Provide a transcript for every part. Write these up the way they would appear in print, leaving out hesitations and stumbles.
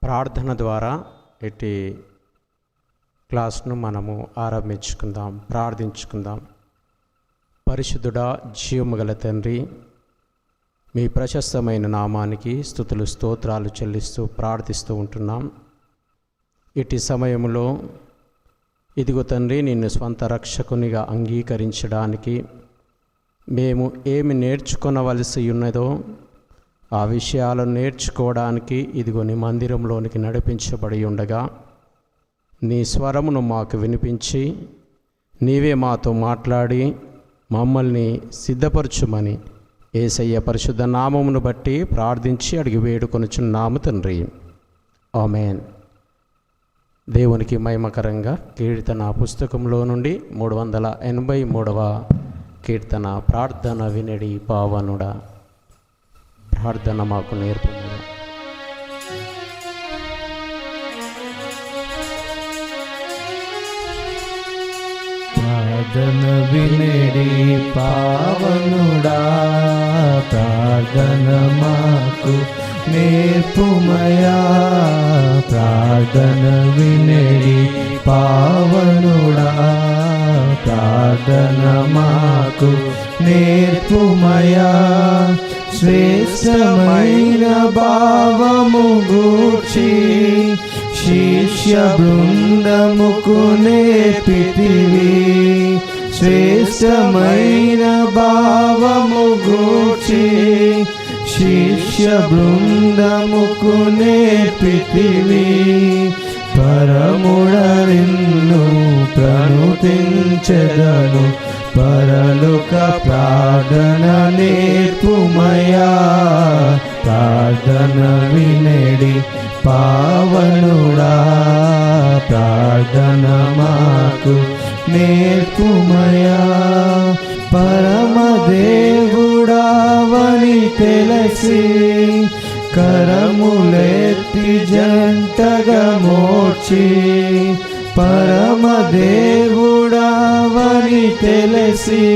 ప్రార్థన ద్వారా ఇటు క్లాస్ను మనము ఆరంభించుకుందాం, ప్రార్థించుకుందాం. పరిశుద్ధుడా, జీవము గల తండ్రి, మీ ప్రశస్తమైన నామానికి స్తుతులు స్తోత్రాలు చెల్లిస్తూ ప్రార్థిస్తూ ఉంటున్నాం. ఇటు సమయంలో ఇదిగో తండ్రి, నిన్ను స్వంత రక్షకునిగా అంగీకరించడానికి మేము ఏమి నేర్చుకొనవలసి ఉన్నదో ఆ విషయాలను నేర్చుకోవడానికి ఇదిగో నీ మందిరంలోనికి నడిపించబడి ఉండగా నీ స్వరమును మాకు వినిపించి నీవే మాతో మాట్లాడి మమ్మల్ని సిద్ధపరచుమని యేసయ్య పరిశుద్ధ నామమును బట్టి ప్రార్థించి అడిగి వేడుకొనుచున్నాము తండ్రి, ఆమేన్. దేవునికి మహిమకరంగా కీర్తన పుస్తకంలో నుండి 383వ కీర్తన, ప్రార్థన వినడి పావనుడా. ప్రార్థన మాకు నేర్పుము. ప్రార్థన వినడి పావనుడా, ప్రార్థన మాకు నేర్పుమయా. ప్రార్థన వినడి పావనుడా, ప్రార్థన మాకు నేర్పుమయా. శ్రేష్టమైన భావము గూర్చి శిష్య బృందముకు నేర్పితివి. శ్రేష్టమైన భావము గూర్చి శిష్య బృందముకు నేర్పితివి. పరముడ నిన్ను ప్రణుతించెదను, పరలోక ప్రార్థన నేర్పుమయా. ప్రార్థన వినడి పావనుడా, ప్రార్థన మాకు నేర్పుమయా. పరమదేవుడావని తెలిసి కరములెత్తి జంటగా మోర్చి. పరమదేవుడావని తెలిసి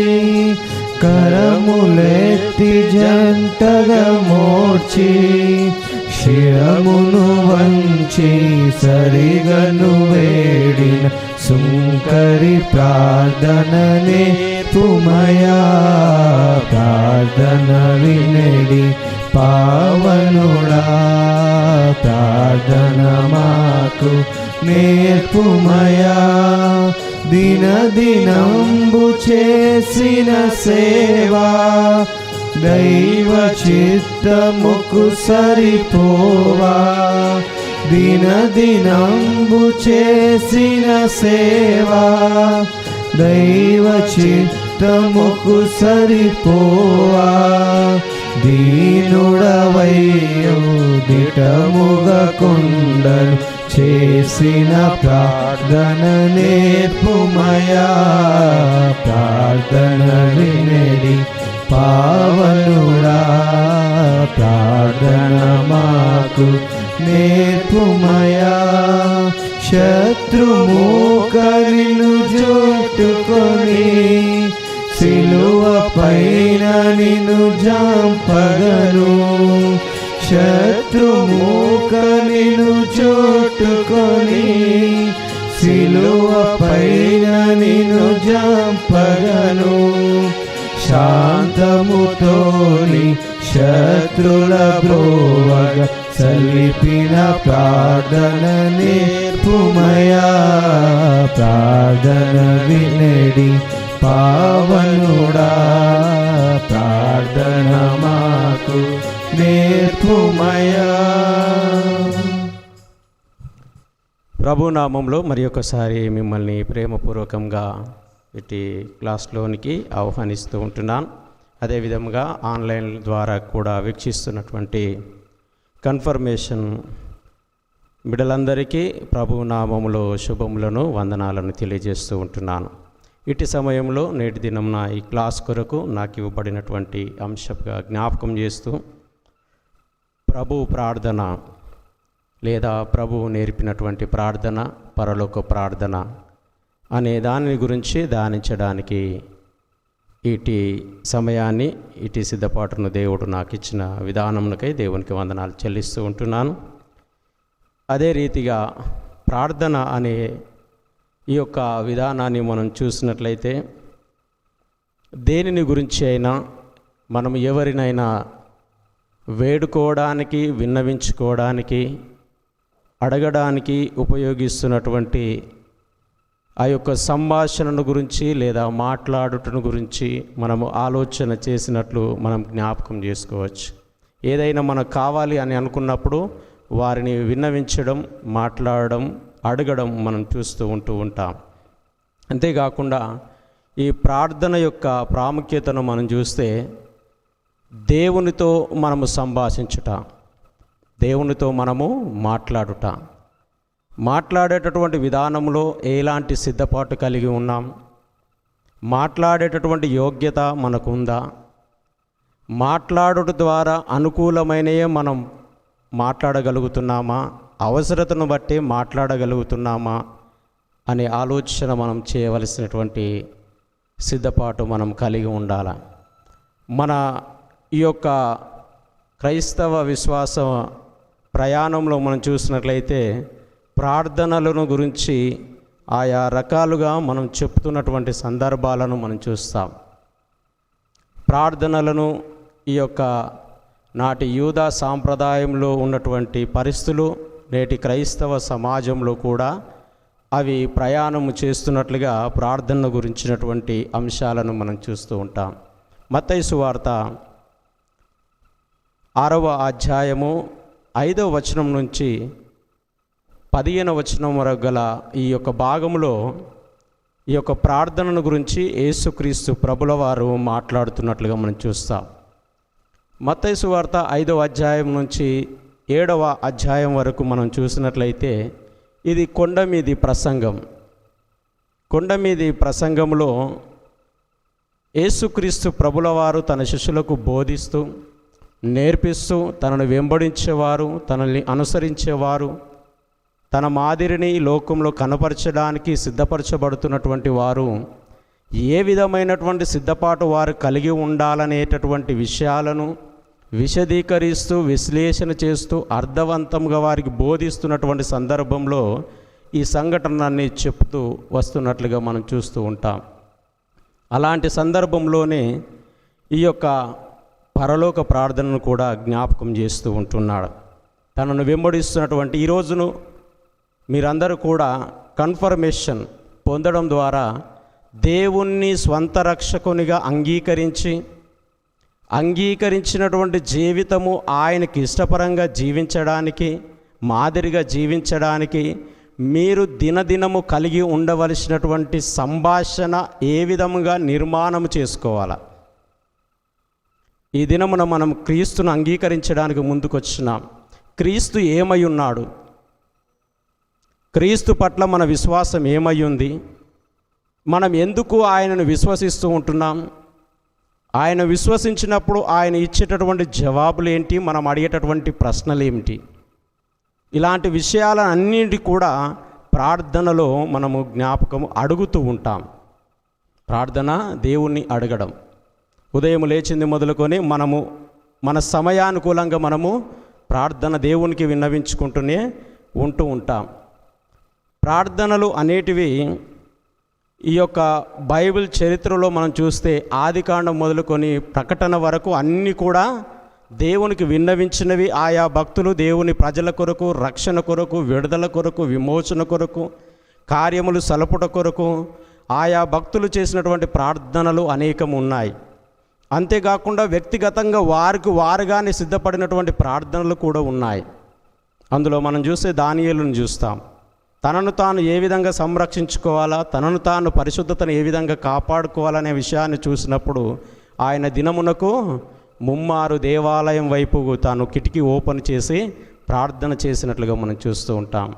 కరములెత్తి జంటగా మోర్చి. శిరమును వంచి సరిగను వేడిన సుంకరి ప్రార్థన నేర్పుమయా. ప్రార్థన వినడి పావనుడా, ప్రార్థన మాకు నేర్పుమయా. దినదినంబు చేసిన సేవా దైవ చిత్తముకు సరిపోవా. దినదినంబు చేసిన సేవా దైవ చిత్తముకు సరిపోవా. దీనుడవయ్యో దిటముగా కొండలు చేసిన ప్రార్థన నేర్పుమయా. ప్రార్థన వినడి పావనుడా, ప్రార్థన మాకు నేర్పుమయా. శత్రుమూకరిను జోటుకొని సిలువ పైన నిన్ను జాంపగను. శత్రుమూకరిను చోటుకొని సిలువ పైన నిన్ను జాంపగను. శాంతముతోని శత్రుల బ్రోవగా సలిపిన ప్రార్థన నేర్పుమయా. ప్రార్థన వినడి పావనుడా, ప్రార్థన మాకు నేర్పుమయా. ప్రభునామంలో మరి ఒకసారి మిమ్మల్ని ప్రేమపూర్వకంగా ఇటు క్లాస్లోనికి ఆహ్వానిస్తూ ఉంటున్నాను. అదేవిధంగా ఆన్లైన్ ద్వారా కూడా వీక్షిస్తున్నటువంటి కన్ఫర్మేషన్ బిడ్డలందరికీ ప్రభునామములో శుభములను వందనాలను తెలియజేస్తూ ఉంటున్నాను. ఇటు సమయంలో నేటి దినంన ఈ క్లాస్ కొరకు నాకు ఇవ్వబడినటువంటి అంశంగా జ్ఞాపకం చేస్తూ ప్రభు ప్రార్థన లేదా ప్రభువు నేర్పినటువంటి ప్రార్థన, పరలోక ప్రార్థన అనే దాని గురించి ధ్యానించడానికి ఇటు సమయాన్ని ఇటు సిద్ధపాటును దేవుడు నాకు ఇచ్చిన విధానమునకై దేవునికి వందనాలు చెల్లిస్తూ ఉంటున్నాను. అదే రీతిగా ప్రార్థన అనే ఈ యొక్క విధానాన్ని మనం చూసినట్లయితే దేనిని గురించి అయినా మనం ఎవరినైనా వేడుకోవడానికి, విన్నవించుకోవడానికి, అడగడానికి ఉపయోగిస్తున్నటువంటి ఆ యొక్క సంభాషణను గురించి లేదా మాట్లాడుటను గురించి మనము ఆలోచన చేసినట్లు మనం జ్ఞాపకం చేసుకోవచ్చు. ఏదైనా మనకు కావాలి అని అనుకున్నప్పుడు వారిని విన్నవించడం, మాట్లాడడం, అడగడం మనం చూస్తూ ఉంటాం. అంతేకాకుండా ఈ ప్రార్థన యొక్క ప్రాముఖ్యతను మనం చూస్తే దేవునితో మనము సంభాషించుట, దేవునితో మనము మాట్లాడేటటువంటి విధానంలో ఎలాంటి సిద్ధపాటు కలిగి ఉన్నాం, మాట్లాడేటటువంటి యోగ్యత మనకుందా, మాట్లాడుట ద్వారా అనుకూలమైనయే మనం మాట్లాడగలుగుతున్నామా, అవసరతను బట్టి మాట్లాడగలుగుతున్నామా అనే ఆలోచన మనం చేయవలసినటువంటి సిద్ధపాటు మనం కలిగి ఉండాలి. మన ఈ యొక్క క్రైస్తవ విశ్వాస ప్రయాణంలో మనం చూసినట్లయితే ప్రార్థనలను గురించి ఆయా రకాలుగా మనం చెప్తున్నటువంటి సందర్భాలను మనం చూస్తాం. ప్రార్థనలను ఈ యొక్క నాటి యూదా సాంప్రదాయంలో ఉన్నటువంటి పరిస్థితులు నేటి క్రైస్తవ సమాజంలో కూడా అవి ప్రయాణము చేస్తున్నట్లుగా ప్రార్థన గురించినటువంటి అంశాలను మనం చూస్తూ ఉంటాం. మత్తయి సువార్త 6వ అధ్యాయము 5వ వచనం నుంచి 15వ వచనం వరకు గల ఈ యొక్క భాగంలో ఈ యొక్క ప్రార్థనను గురించి యేసుక్రీస్తు ప్రభుల వారు మాట్లాడుతున్నట్లుగా మనం చూస్తాం. మత్తయి సువార్త 5వ అధ్యాయం నుంచి 7వ అధ్యాయం వరకు మనం చూసినట్లయితే ఇది కొండమీది ప్రసంగం. కొండమీది ప్రసంగంలో యేసుక్రీస్తు ప్రభుల వారు తన శిష్యులకు బోధిస్తూ, నేర్పిస్తూ, తనను వెంబడించేవారు, తనని అనుసరించేవారు, తన మాదిరిని లోకంలో కనపరచడానికి సిద్ధపరచబడుతున్నటువంటి వారు ఏ విధమైనటువంటి సిద్ధపాటు వారు కలిగి ఉండాలనేటటువంటి విషయాలను విశదీకరిస్తూ, విశ్లేషణ చేస్తూ, అర్థవంతంగా వారికి బోధిస్తున్నటువంటి సందర్భంలో ఈ సంఘటనని చెప్తూ వస్తున్నట్లుగా మనం చూస్తూ ఉంటాం. అలాంటి సందర్భంలోనే ఈ యొక్క పరలోక ప్రార్థనను కూడా జ్ఞాపకం చేస్తూ ఉంటున్నాడు. తనను వెంబడిస్తున్నటువంటి ఈ రోజును మీరందరూ కూడా కన్ఫర్మేషన్ పొందడం ద్వారా దేవుణ్ణి స్వంత రక్షకునిగా అంగీకరించినటువంటి జీవితము ఆయనకి ఇష్టపరంగా జీవించడానికి, మాదిరిగా జీవించడానికి మీరు దినదినము కలిగి ఉండవలసినటువంటి సంభాషణ ఏ విధముగా నిర్మాణం చేసుకోవాలా. ఈ దినమున మనం క్రీస్తును అంగీకరించడానికి ముందుకొచ్చినాం. క్రీస్తు ఏమై ఉన్నాడు, క్రీస్తు పట్ల మన విశ్వాసం ఏమై ఉంది, మనం ఎందుకు ఆయనను విశ్వసిస్తూ ఉంటున్నాం, ఆయన విశ్వసించినప్పుడు ఆయన ఇచ్చేటటువంటి జవాబులు ఏంటి, మనం అడిగేటటువంటి ప్రశ్నలు ఏమిటి, ఇలాంటి విషయాలన్నింటి కూడా ప్రార్థనలో మనము జ్ఞాపకం అడుగుతూ ఉంటాం. ప్రార్థన దేవుణ్ణి అడగడం. ఉదయం లేచింది మొదలుకొని మనము మన సమయానుకూలంగా మనము ప్రార్థన దేవునికి విన్నవించుకుంటూనే ఉంటాం. ప్రార్థనలు అనేటివి ఈ యొక్క బైబిల్ చరిత్రలో మనం చూస్తే ఆదికాండం మొదలుకొని ప్రకటన వరకు అన్నీ కూడా దేవునికి విన్నవించినవి. ఆయా భక్తులు దేవుని ప్రజల కొరకు, రక్షణ కొరకు, విడుదల కొరకు, విమోచన కొరకు, కార్యములు సలపుట కొరకు ఆయా భక్తులు చేసినటువంటి ప్రార్థనలు అనేకం ఉన్నాయి. అంతేకాకుండా వ్యక్తిగతంగా వారికి వారుగానే సిద్ధపడినటువంటి ప్రార్థనలు కూడా ఉన్నాయి. అందులో మనం చూస్తే దానియేలును చూస్తాం. తనను తాను ఏ విధంగా సంరక్షించుకోవాలా, తనను తాను పరిశుద్ధతను ఏ విధంగా కాపాడుకోవాలనే విషయాన్ని చూసినప్పుడు ఆయన దినమునకు 3 దేవాలయం వైపు తాను కిటికీ ఓపెన్ చేసి ప్రార్థన చేసినట్లుగా మనం చూస్తూ ఉంటాం.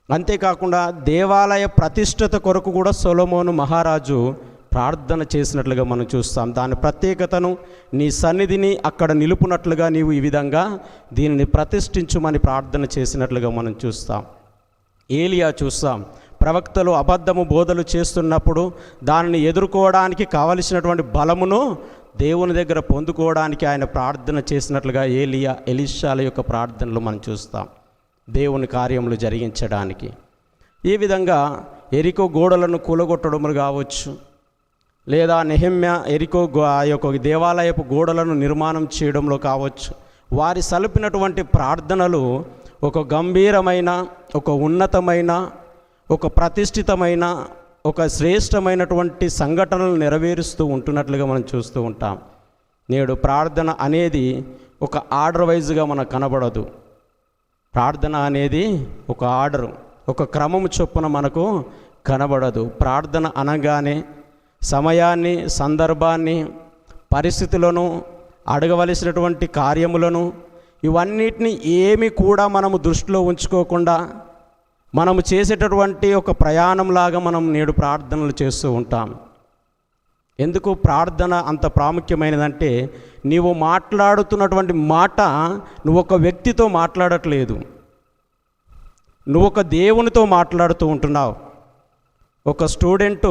అంతేకాకుండా దేవాలయ ప్రతిష్టత కొరకు కూడా సొలొమోను మహారాజు ప్రార్థన చేసినట్లుగా మనం చూస్తాం. దాని ప్రత్యేకతను, నీ సన్నిధిని అక్కడ నిలుపునట్లుగా నీవు ఈ విధంగా దీనిని ప్రతిష్ఠించుమని ప్రార్థన చేసినట్లుగా మనం చూస్తాం. ఏలియా చూస్తాం. ప్రవక్తలు అబద్ధము బోధలు చేస్తున్నప్పుడు దానిని ఎదుర్కోవడానికి కావలసినటువంటి బలమును దేవుని దగ్గర పొందుకోవడానికి ఆయన ప్రార్థన చేసినట్లుగా ఎలీషాల యొక్క ప్రార్థనలు మనం చూస్తాం. దేవుని కార్యములు జరిగించడానికి. ఈ విధంగా ఎరికో గోడలను కూలగొట్టడములు కావచ్చు, లేదా నెహెమ్యా ఎరికో ఆ యొక్క దేవాలయపు గోడలను నిర్మాణం చేయడంలో కావచ్చు, వారి సలిపినటువంటి ప్రార్థనలు ఒక గంభీరమైన, ఒక ఉన్నతమైన, ఒక ప్రతిష్ఠితమైన, ఒక శ్రేష్టమైనటువంటి సంఘటనలు నెరవేరుస్తూ ఉంటున్నట్లుగా మనం చూస్తూ ఉంటాం. నేడు ప్రార్థన అనేది ఒక ఆర్డర్ వైజ్గా మనకు కనబడదు. ప్రార్థన అనేది ఒక ఆర్డరు, ఒక క్రమము చొప్పున మనకు కనబడదు. ప్రార్థన అనగానే సమయాన్ని, సందర్భాన్ని, పరిస్థితులను, అడగవలసినటువంటి కార్యములను, ఇవన్నిటిని ఏమి కూడా మనము దృష్టిలో ఉంచుకోకుండా మనము చేసేటటువంటి ఒక ప్రయాణంలాగా మనం నేడు ప్రార్థనలు చేస్తూ ఉంటాం. ఎందుకు ప్రార్థన అంత ప్రాముఖ్యమైనదంటే, నీవు మాట్లాడుతున్నటువంటి మాట నువ్వు ఒక వ్యక్తితో మాట్లాడట్లేదు, నువ్వు ఒక దేవునితో మాట్లాడుతూ ఉంటున్నావు. ఒక స్టూడెంటు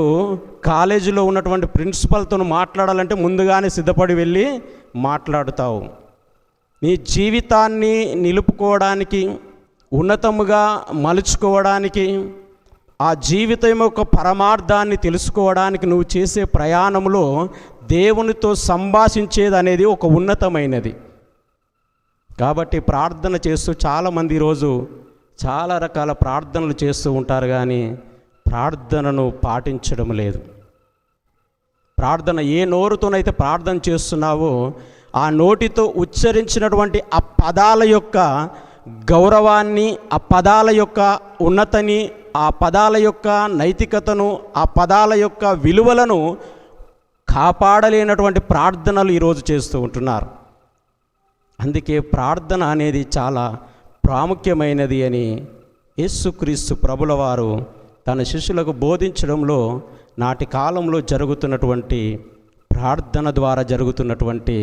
కాలేజీలో ఉన్నటువంటి ప్రిన్సిపల్తో మాట్లాడాలంటే ముందుగానే సిద్ధపడి వెళ్ళి మాట్లాడుతావు. నీ జీవితాన్ని నిలుపుకోవడానికి, ఉన్నతముగా మలుచుకోవడానికి, ఆ జీవితం యొక్క పరమార్థాన్ని తెలుసుకోవడానికి నువ్వు చేసే ప్రయాణంలో దేవునితో సంభాషించేది అనేది ఒక ఉన్నతమైనది. కాబట్టి ప్రార్థన చేస్తూ చాలామంది ఈరోజు చాలా రకాల ప్రార్థనలు చేస్తూ ఉంటారు, కానీ ప్రార్థనను పాటించడం లేదు. ప్రార్థన ఏ నోరుతోనైతే ప్రార్థన చేస్తున్నావో ఆ నోటితో ఉచ్చరించినటువంటి ఆ పదాల యొక్క గౌరవాన్ని, ఆ పదాల యొక్క ఉన్నతిని, ఆ పదాల యొక్క నైతికతను, ఆ పదాల యొక్క విలువలను కాపాడలేనటువంటి ప్రార్థనలు ఈరోజు చేస్తూ ఉంటున్నారు. అందుకే ప్రార్థన అనేది చాలా ప్రాముఖ్యమైనది అని యేసుక్రీస్తు ప్రభుల వారు తన శిష్యులకు బోధించడంలో, నాటి కాలంలో జరుగుతున్నటువంటి ప్రార్థన ద్వారా జరుగుతున్నటువంటి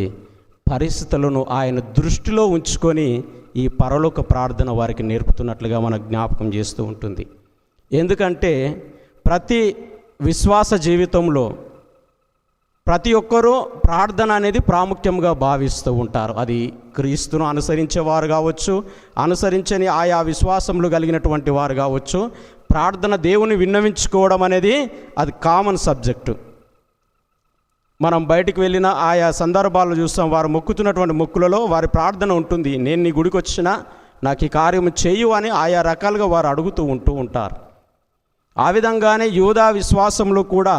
పరిస్థితులను ఆయన దృష్టిలో ఉంచుకొని ఈ పరలోక ప్రార్థన వారికి నేర్పుతున్నట్లుగా మనకు జ్ఞాపకం చేస్తూ ఉంటుంది. ఎందుకంటే ప్రతి విశ్వాస జీవితంలో ప్రతి ఒక్కరూ ప్రార్థన అనేది ప్రాముఖ్యంగా భావిస్తూ ఉంటారు. అది క్రీస్తును అనుసరించేవారు కావచ్చు, అనుసరించని ఆయా విశ్వాసములు కలిగినటువంటి వారు కావచ్చు. ప్రార్థన దేవుని విన్నవించుకోవడం అనేది అది కామన్ సబ్జెక్టు. మనం బయటికి వెళ్ళిన ఆయా సందర్భాల్లో చూస్తాం, వారు మొక్కుతున్నటువంటి మొక్కులలో వారి ప్రార్థన ఉంటుంది. నేను నీ గుడికి వచ్చినా నాకు ఈ కార్యం చేయు అని ఆయా రకాలుగా వారు అడుగుతూ ఉంటారు. ఆ విధంగానే యూదా విశ్వాసంలో కూడా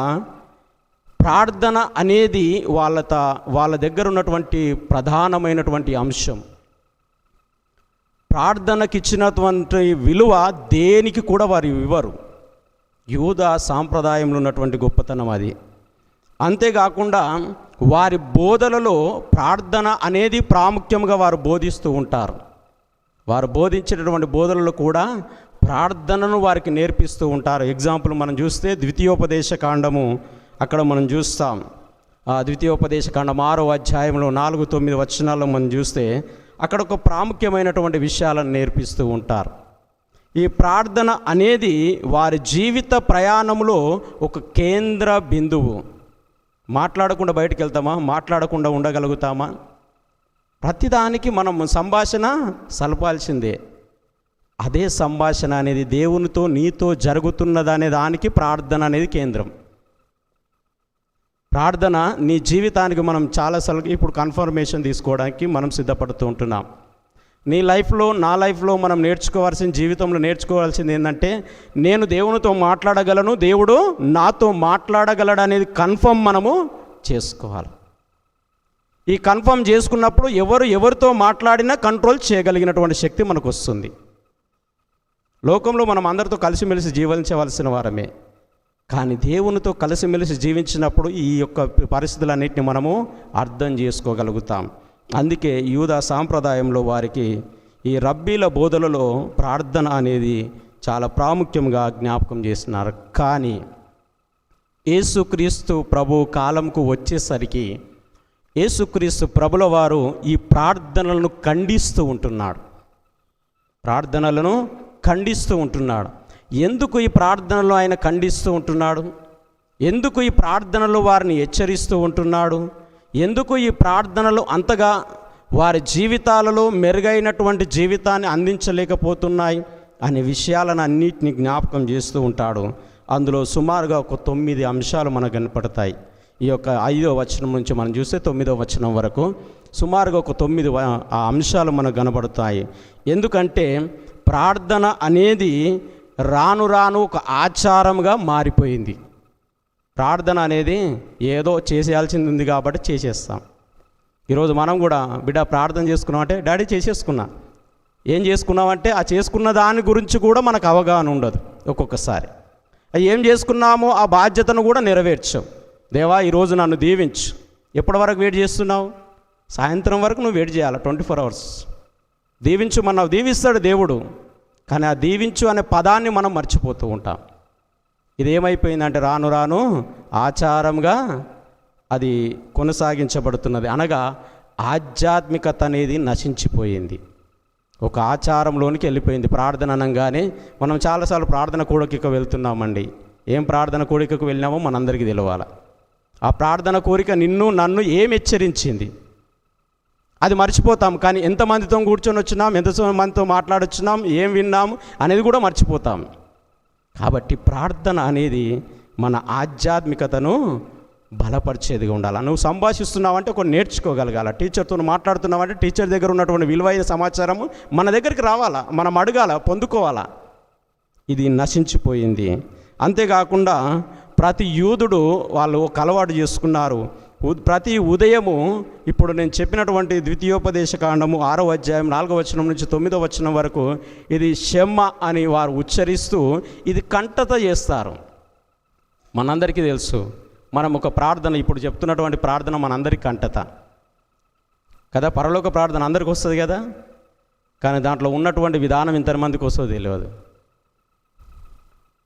ప్రార్థన అనేది వాళ్ళ దగ్గర ఉన్నటువంటి ప్రధానమైనటువంటి అంశం. ప్రార్థనకి ఇచ్చినటువంటి విలువ దేనికి కూడా వారు ఇవ్వరు. యూదా సాంప్రదాయంలో ఉన్నటువంటి గొప్పతనం అది. అంతేకాకుండా వారి బోధలలో ప్రార్థన అనేది ప్రాముఖ్యంగా వారు బోధిస్తూ ఉంటారు. వారు బోధించేటటువంటి బోధనలు కూడా ప్రార్థనను వారికి నేర్పిస్తూ ఉంటారు. ఎగ్జాంపుల్ మనం చూస్తే ద్వితీయోపదేశ కాండము, అక్కడ మనం చూస్తాం. ఆ ద్వితీయోపదేశ కాండం 6వ అధ్యాయంలో 4-9 వచనాల్లో మనం చూస్తే అక్కడ ఒక ప్రాముఖ్యమైనటువంటి విషయాలను నేర్పిస్తూ ఉంటారు. ఈ ప్రార్థన అనేది వారి జీవిత ప్రయాణంలో ఒక కేంద్ర బిందువు. మాట్లాడకుండా బయటికి వెళ్తామా? మాట్లాడకుండా ఉండగలుగుతామా? ప్రతిదానికి మనం సంభాషణ సలపాల్సిందే. అదే సంభాషణ అనేది దేవునితో నీతో జరుగుతున్నదనే దానికి ప్రార్థన అనేది కేంద్రం. ప్రార్థన నీ జీవితానికి మనం చాలాసార్లు ఇప్పుడు కన్ఫర్మేషన్ తీసుకోవడానికి మనం సిద్ధపడుతూ ఉంటున్నాం. నీ లైఫ్లో, నా లైఫ్లో మనం నేర్చుకోవాల్సిన, జీవితంలో నేర్చుకోవాల్సింది ఏంటంటే, నేను దేవునితో మాట్లాడగలను, దేవుడు నాతో మాట్లాడగలడు అనేది కన్ఫర్మ్ మనము చేసుకోవాలి. ఈ కన్ఫర్మ్ చేసుకున్నప్పుడు ఎవరితో మాట్లాడినా కంట్రోల్ చేయగలిగినటువంటి శక్తి మనకు వస్తుంది. లోకంలో మనం అందరితో కలిసిమెలిసి జీవించవలసిన వారమే, కానీ దేవునితో కలిసిమెలిసి జీవించినప్పుడు ఈ యొక్క పరిస్థితులన్నింటినీ మనము అర్థం చేసుకోగలుగుతాం. అందుకే యూదా సాంప్రదాయంలో వారికి ఈ రబ్బీల బోధలలో ప్రార్థన అనేది చాలా ప్రాముఖ్యంగా జ్ఞాపకం చేస్తున్నారు. కానీ యేసుక్రీస్తు ప్రభు కాలంకు వచ్చేసరికి యేసుక్రీస్తు ప్రభుల వారు ఈ ప్రార్థనలను ఖండిస్తూ ఉంటున్నాడు. ఎందుకు ఈ ప్రార్థనలు ఆయన ఖండిస్తూ ఉంటున్నాడు? ఎందుకు ఈ ప్రార్థనలు వారిని హెచ్చరిస్తూ ఉంటున్నాడు? ఎందుకు ఈ ప్రార్థనలు అంతగా వారి జీవితాలలో మెరుగైనటువంటి జీవితాన్ని అందించలేకపోతున్నాయి అనే విషయాలను అన్నిటిని జ్ఞాపకం చేస్తూ ఉంటాడు. అందులో సుమారుగా ఒక 9 అంశాలు మనకు కనపడతాయి. ఈ యొక్క 5వ వచనం నుంచి మనం చూస్తే 9వ వచనం వరకు సుమారుగా ఒక 9 అంశాలు మనకు కనబడతాయి. ఎందుకంటే ప్రార్థన అనేది రాను రాను ఒక ఆచారంగా మారిపోయింది. ప్రార్థన అనేది ఏదో చేసేయాల్సింది ఉంది కాబట్టి చేసేస్తాం. ఈరోజు మనం కూడా బిడ్డ ప్రార్థన చేసుకున్నామంటే డాడీ చేసేసుకున్నా, ఏం చేసుకున్నామంటే ఆ చేసుకున్న దాని గురించి కూడా మనకు అవగాహన ఉండదు. ఒక్కొక్కసారి ఏం చేసుకున్నామో ఆ బాధ్యతను కూడా నెరవేర్చావు. దేవా ఈరోజు నన్ను దీవించు. ఎప్పటి వరకు వెయిట్ చేస్తున్నావు? సాయంత్రం వరకు నువ్వు వెయిట్ చేయాలి. 24 hours దీవించుమన్నావు, దీవిస్తాడు దేవుడు. కానీ ఆ దీవించు అనే పదాన్ని మనం మర్చిపోతూ ఉంటాం. ఇది ఏమైపోయిందంటే రాను రాను ఆచారంగా అది కొనసాగించబడుతున్నది. అనగా ఆధ్యాత్మికత అనేది నశించిపోయింది, ఒక ఆచారంలోనికి వెళ్ళిపోయింది. ప్రార్థన అనగానే మనం చాలాసార్లు ప్రార్థన కోరికకు వెళ్తున్నామండి. ఏం ప్రార్థన కోరికకు వెళ్ళినామో మనందరికీ తెలియాలి. ఆ ప్రార్థన కోరిక నిన్ను నన్ను ఏం హెచ్చరించింది అది మర్చిపోతాం. కానీ ఎంతమందితో కూర్చొని వచ్చినాం, ఎంతమందితో మాట్లాడొచ్చినాం, ఏం విన్నాం అనేది కూడా మర్చిపోతాం. కాబట్టి ప్రార్థన అనేది మన ఆధ్యాత్మికతను బలపరిచేదిగా ఉండాలి. నువ్వు సంభాషిస్తున్నావంటే కొన్ని నేర్చుకోగలగాల. టీచర్తో మాట్లాడుతున్నావంటే టీచర్ దగ్గర ఉన్నటువంటి విలువైన సమాచారము మన దగ్గరికి రావాలా, మనం అడగాల, పొందుకోవాలా. ఇది నశించిపోయింది. అంతేకాకుండా ప్రతి యూదుడు వాళ్ళు ఒక అలవాటు చేసుకున్నారు. ప్రతి ఉదయము ఇప్పుడు నేను చెప్పినటువంటి ద్వితీయోపదేశ కాండము 6వ అధ్యాయం 4వ వచనం నుంచి 9వ వచనం వరకు ఇది షెమ్మ అని వారు ఉచ్చరిస్తూ ఇది కంటత చేస్తారు. మనందరికీ తెలుసు, మనం ఒక ప్రార్థన ఇప్పుడు చెప్తున్నటువంటి ప్రార్థన మనందరికీ కంటత కదా. పరలోక ప్రార్థన అందరికీ వస్తుంది కదా, కానీ దాంట్లో ఉన్నటువంటి విధానం ఇంతమందికి వస్తుందో తెలియదు.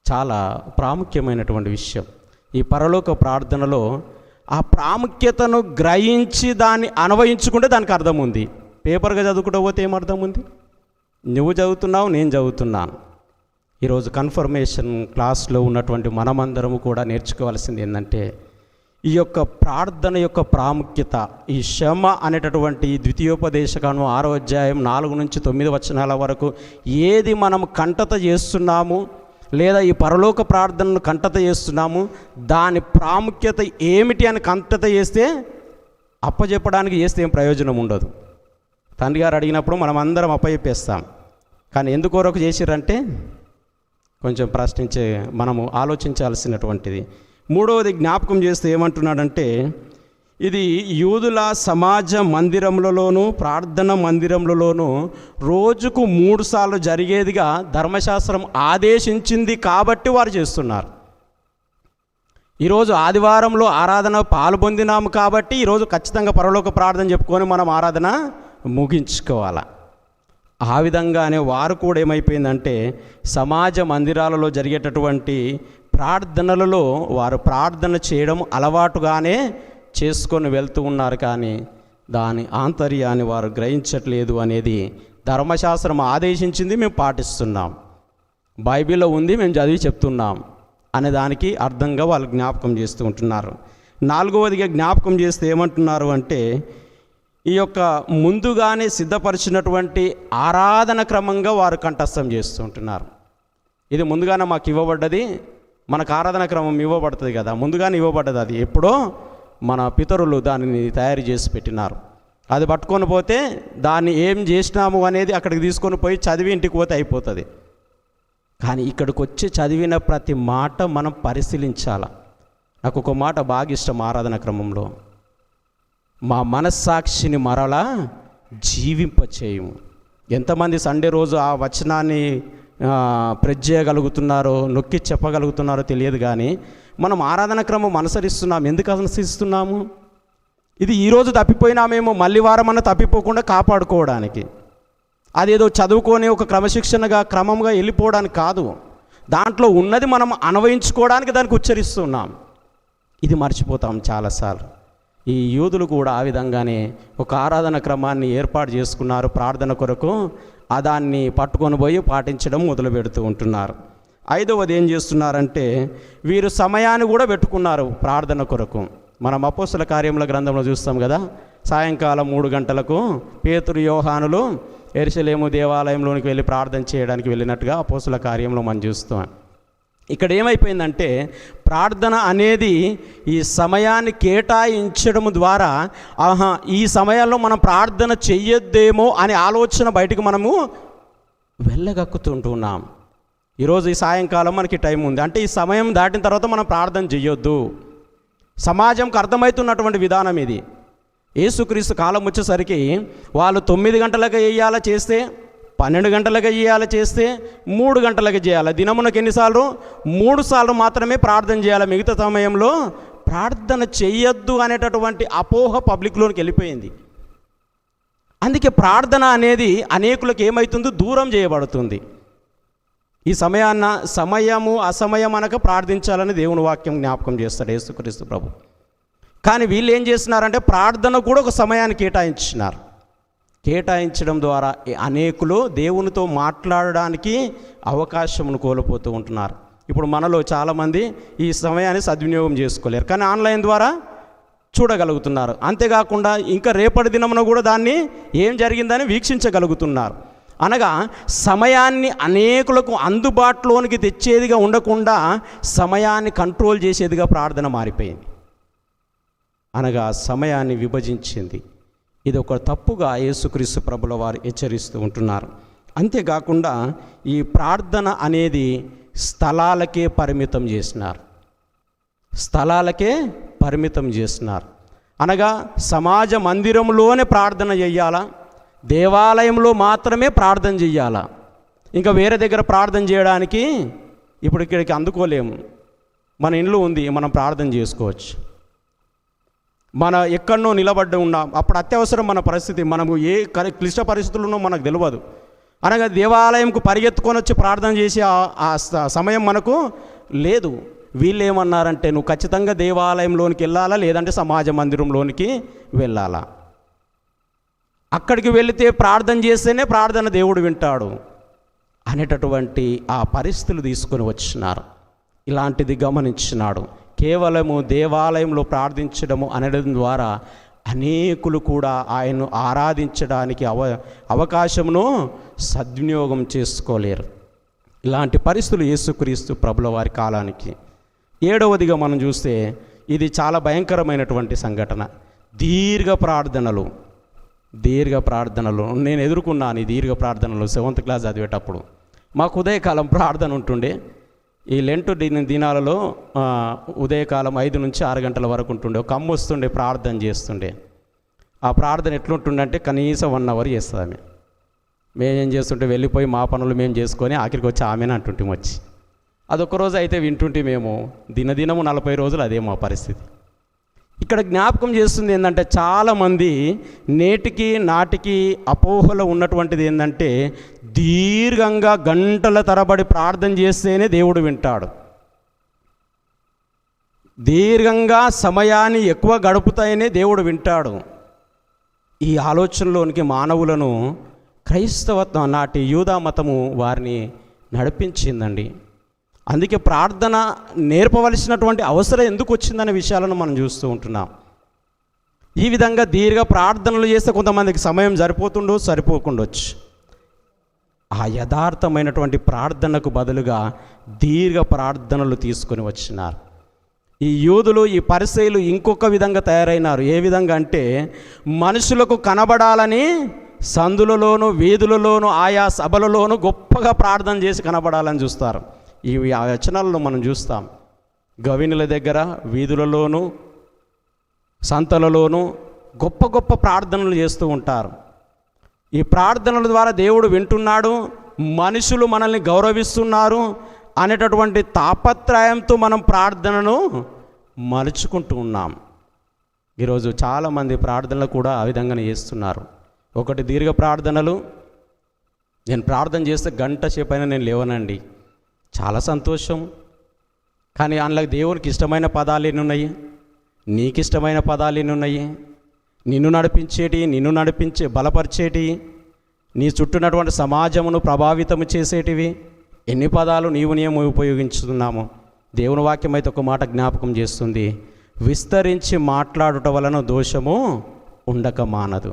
చాలా ప్రాముఖ్యమైనటువంటి విషయం ఈ పరలోక ప్రార్థనలో. ఆ ప్రాముఖ్యతను గ్రహించి దాన్ని అన్వయించుకుంటే దానికి అర్థం ఉంది. పేపర్గా చదువుకుంటూ పోతే ఏం అర్థం ఉంది? నువ్వు చదువుతున్నావు, నేను చదువుతున్నాను. ఈరోజు కన్ఫర్మేషన్ క్లాస్లో ఉన్నటువంటి మనమందరము కూడా నేర్చుకోవాల్సింది ఏంటంటే ఈ యొక్క ప్రార్థన యొక్క ప్రాముఖ్యత. ఈ క్షమ అనేటటువంటి ద్వితీయోపదేశకాండం 6వ అధ్యాయం 4 నుంచి 9 వచనాల వరకు ఏది మనం కంటత చేస్తున్నాము లేదా ఈ పరలోక ప్రార్థనను కంటత చేస్తున్నాము, దాని ప్రాముఖ్యత ఏమిటి అని కంటత చేస్తే అప్పచెప్పడానికి చేస్తే ఏం ప్రయోజనం ఉండదు. తండ్రి గారు అడిగినప్పుడు మనం అందరం అప్పచెప్పేస్తాం. కానీ ఎందుకొరకు చేసిరంటే కొంచెం ప్రశ్నించే మనము ఆలోచించాల్సినటువంటిది. 3వది జ్ఞాపకం చేస్తే ఏమంటున్నాడంటే ఇది యూదుల సమాజ మందిరములలోనూ ప్రార్థన మందిరములలోనూ రోజుకు 3 సార్లు జరిగేదిగా ధర్మశాస్త్రం ఆదేశించింది కాబట్టి వారు చేస్తున్నారు. ఈరోజు ఆదివారంలో ఆరాధన పాల్పొందినాము కాబట్టి ఈరోజు ఖచ్చితంగా పరలోక ప్రార్థన చెప్పుకొని మనం ఆరాధన ముగించుకోవాలి. ఆ విధంగానే వారు కూడా ఏమైపోయిందంటే సమాజ మందిరాలలో జరిగేటటువంటి ప్రార్థనలలో వారు ప్రార్థన చేయడం అలవాటుగానే చేసుకొని వెళ్తూ ఉన్నారు. కానీ దాని ఆంతర్యాన్ని వారు గ్రహించట్లేదు అనేది ధర్మశాస్త్రం ఆదేశించింది మేము పాటిస్తున్నాం, బైబిల్లో ఉంది మేము చదివి చెప్తున్నాం అనే దానికి అర్థంగా వాళ్ళు జ్ఞాపకం చేస్తూ ఉంటున్నారు. 4వదిగా జ్ఞాపకం చేస్తే ఏమంటున్నారు అంటే ఈ యొక్క ముందుగానే సిద్ధపరిచినటువంటి ఆరాధన క్రమంగా వారు కంఠస్థం చేస్తూ ఉంటున్నారు. ఇది ముందుగానే మాకు ఇవ్వబడ్డది, మనకు ఆరాధన క్రమం ఇవ్వబడుతుంది కదా, ముందుగానే ఇవ్వబడ్డది. అది ఎప్పుడో మన పితరులు దానిని తయారు చేసి పెట్టినారు. అది పట్టుకొని పోతే దాన్ని ఏం చేసినాము అనేది అక్కడికి తీసుకొని పోయి చదివి ఇంటికి పోతే అయిపోతుంది. కానీ ఇక్కడికి వచ్చి చదివిన ప్రతి మాట మనం పరిశీలించాలి. నాకు ఒక మాట బాగా ఇష్టం ఆరాధన క్రమంలో, మా మనస్సాక్షిని మరలా జీవింపచేయము. ఎంతమంది సండే రోజు ఆ వచనాన్ని ప్రెజ్ చేయగలుగుతున్నారో నొక్కి చెప్పగలుగుతున్నారో తెలియదు. కానీ మనం ఆరాధన క్రమం అనుసరిస్తున్నాం. ఎందుకు అనుసరిస్తున్నాము? ఇది ఈరోజు తప్పిపోయినామేమో మళ్ళీ వారమన్నా తప్పిపోకుండా కాపాడుకోవడానికి, అదేదో చదువుకొని ఒక క్రమశిక్షణగా క్రమంగా వెళ్ళిపోవడానికి కాదు. దాంట్లో ఉన్నది మనం అన్వయించుకోవడానికి దానికి ఉచ్చరిస్తున్నాం. ఇది మర్చిపోతాం చాలాసార్లు. ఈ యూదులు కూడా ఆ విధంగానే ఒక ఆరాధన క్రమాన్ని ఏర్పాటు చేసుకున్నారు ప్రార్థన కొరకు. దాన్ని పట్టుకొని పోయి పాటించడం మొదలు పెడుతూ ఉంటున్నారు. 5వది ఏం చేస్తున్నారంటే వీరు సమయాన్ని కూడా పెట్టుకున్నారు ప్రార్థన కొరకు. మనం అపోస్తల కార్యముల గ్రంథంలో చూస్తాం కదా, సాయంకాలం 3 గంటలకు పేతురు యోహానులు యెరూషలేము దేవాలయంలోనికి వెళ్ళి ప్రార్థన చేయడానికి వెళ్ళినట్టుగా అపోస్తుల కార్యంలో మనం చూస్తాం. ఇక్కడ ఏమైపోయిందంటే ప్రార్థన అనేది ఈ సమయాన్ని కేటాయించడం ద్వారా ఈ సమయాల్లో మనం ప్రార్థన చెయ్యొద్దేమో అనే ఆలోచన బయటకు మనము వెళ్ళగక్కుతుంటున్నాం. ఈరోజు ఈ సాయంకాలం మనకి టైం ఉంది అంటే ఈ సమయం దాటిన తర్వాత మనం ప్రార్థన చెయ్యొద్దు. సమాజంకు అర్థమవుతున్నటువంటి విధానం ఇది. యేసుక్రీస్తు కాలం వచ్చేసరికి వాళ్ళు 9 గంటలకు చేయాలా చేస్తే 12 గంటలకు చేయాలి చేస్తే 3 గంటలకు చేయాలి. దినమునకు ఎన్నిసార్లు? 3 సార్లు మాత్రమే ప్రార్థన చేయాలి. మిగతా సమయంలో ప్రార్థన చెయ్యొద్దు అనేటటువంటి అపోహ పబ్లిక్లోనికి వెళ్ళిపోయింది. అందుకే ప్రార్థన అనేది అనేకులకు ఏమవుతుందో దూరం చేయబడుతుంది. ఈ సమయము అసమయం అనక ప్రార్థించాలని దేవుని వాక్యం జ్ఞాపకం చేస్తాడు యేసుక్రీస్తు ప్రభు. కానీ వీళ్ళు ఏం చేస్తున్నారంటే ప్రార్థన కూడా ఒక సమయాన్ని కేటాయించడం ద్వారా అనేకులు దేవునితో మాట్లాడడానికి అవకాశమును కోల్పోతూ ఉంటున్నారు. ఇప్పుడు మనలో చాలామంది ఈ సమయాన్ని సద్వినియోగం చేసుకోలేరు, కానీ ఆన్లైన్ ద్వారా చూడగలుగుతున్నారు. అంతేకాకుండా ఇంకా రేపటి దినమున కూడా దాన్ని ఏం జరిగిందని వీక్షించగలుగుతున్నారు. అనగా సమయాన్ని అనేకులకు అందుబాటులోనికి తెచ్చేదిగా ఉండకుండా సమయాన్ని కంట్రోల్ చేసేదిగా ప్రార్థన మారిపోయింది. అనగా సమయాన్ని విభజించింది. ఇది ఒక తప్పుగా యేసుక్రీస్తు ప్రభుల వారు హెచ్చరిస్తూ ఉంటున్నారు. అంతేకాకుండా ఈ ప్రార్థన అనేది స్థలాలకే పరిమితం చేసినారు. అనగా సమాజ మందిరంలోనే ప్రార్థన చెయ్యాలా, దేవాలయంలో మాత్రమే ప్రార్థన చెయ్యాలా, ఇంకా వేరే దగ్గర ప్రార్థన చేయడానికి ఇప్పుడు ఇక్కడికి అందుకోలేము. మన ఇల్లు ఉంది, మనం ప్రార్థన చేసుకోవచ్చు. మన ఎక్కడనో నిలబడ్డ ఉన్నాం, అప్పుడు అత్యవసరం మన పరిస్థితి, మనము ఏ క్లిష్ట పరిస్థితులు ఉన్నో మనకు తెలియదు. అనగా దేవాలయంకు పరిగెత్తుకొని వచ్చి ప్రార్థన చేసే ఆ సమయం మనకు లేదు. వీళ్ళు ఏమన్నారంటే నువ్వు ఖచ్చితంగా దేవాలయంలోనికి వెళ్ళాలా, లేదంటే సమాజ మందిరంలోనికి వెళ్ళాలా. అక్కడికి వెళితే ప్రార్థన చేస్తేనే ప్రార్థన దేవుడు వింటాడు అనేటటువంటి ఆ పరిస్థితులు తీసుకొని వచ్చినారు. ఇలాంటిది గమనించినాడు. కేవలము దేవాలయంలో ప్రార్థించడము అనడం ద్వారా అనేకులు కూడా ఆయన్ను ఆరాధించడానికి అవకాశమును సద్వినియోగం చేసుకోలేరు. ఇలాంటి పరిస్థితులు యేసుక్రీస్తు ప్రభుల వారి కాలానికి. 7వదిగా మనం చూస్తే ఇది చాలా భయంకరమైనటువంటి సంఘటన. దీర్ఘ ప్రార్థనలు. నేను ఎదుర్కొన్నాను ఈ దీర్ఘ ప్రార్థనలు 7th క్లాస్ చదివేటప్పుడు. మాకు ఉదయకాలం ప్రార్థన ఉంటుండే. ఈ లెంటు దినాలలో ఉదయకాలం 5 నుంచి 6 గంటల వరకు ఉంటుండే. ఒక అమ్మ వస్తుండే, ప్రార్థన చేస్తుండే. ఆ ప్రార్థన ఎట్లుంటుండే అంటే కనీసం 1 అవర్ చేస్తుంది ఆమె. మేమేం చేస్తుంటే వెళ్ళిపోయి మా పనులు మేము చేసుకొని ఆఖరికి వచ్చి ఆమెను అంటుంటే వచ్చి అదొక రోజు అయితే వింటుంటే మేము దినదినము 40 రోజులు అదే మా పరిస్థితి. ఇక్కడ జ్ఞాపకం చేస్తుంది ఏంటంటే చాలామంది నాటికి అపోహలో ఉన్నటువంటిది ఏంటంటే దీర్ఘంగా గంటల తరబడి ప్రార్థన చేస్తేనే దేవుడు వింటాడు, దీర్ఘంగా సమయాన్ని ఎక్కువ గడుపుతాయనే దేవుడు వింటాడు. ఈ ఆలోచనలోనికి మానవులను క్రైస్తవత్వం నాటి యూదా మతము వారిని నడిపించిందండి. అందుకే ప్రార్థన నేర్పవలసినటువంటి అవసరం ఎందుకు వచ్చిందనే విషయాలను మనం చూస్తూ ఉంటున్నాం. ఈ విధంగా దీర్ఘ ప్రార్థనలు చేస్తే కొంతమందికి సమయం సరిపోకుండొచ్చు. ఆ యథార్థమైనటువంటి ప్రార్థనకు బదులుగా దీర్ఘ ప్రార్థనలు తీసుకొని వచ్చినారు. ఈ యూదులు, ఈ పరిసయ్యులు ఇంకొక విధంగా తయారైనారు. ఏ విధంగా అంటే మనుషులకు కనబడాలని సందులలోను వీధులలోను ఆయా సభలలోను గొప్పగా ప్రార్థన చేసి కనబడాలని చూస్తారు. ఈ వచనాలను మనం చూస్తాం. గవినుల దగ్గర, వీధులలోను, సంతలలోను గొప్ప గొప్ప ప్రార్థనలు చేస్తూ ఉంటారు. ఈ ప్రార్థనల ద్వారా దేవుడు వింటున్నాడు, మనుషులు మనల్ని గౌరవిస్తున్నారు అనేటటువంటి తాపత్రయంతో మనం ప్రార్థనను మలుచుకుంటూ ఉన్నాం. ఈరోజు చాలామంది ప్రార్థనలు కూడా ఆ విధంగానే చేస్తున్నారు. ఒకటి దీర్ఘ ప్రార్థనలు. నేను ప్రార్థన చేస్తే గంట సేపైనా నేను లేవనండి, చాలా సంతోషం. కానీ అందులో దేవునికి ఇష్టమైన పదాలు ఎన్ని ఉన్నాయి, నీకు ఇష్టమైన పదాలు ఎన్ని ఉన్నాయి, నిన్ను నడిపించే బలపరిచేటి, నీ చుట్టూనటువంటి సమాజమును ప్రభావితం చేసేటివి ఎన్ని పదాలు నీవు ఉపయోగించుతున్నాము. దేవుని వాక్యం అయితే ఒక మాట జ్ఞాపకం చేస్తుంది, విస్తరించి మాట్లాడుట వలన దోషము ఉండక మానదు.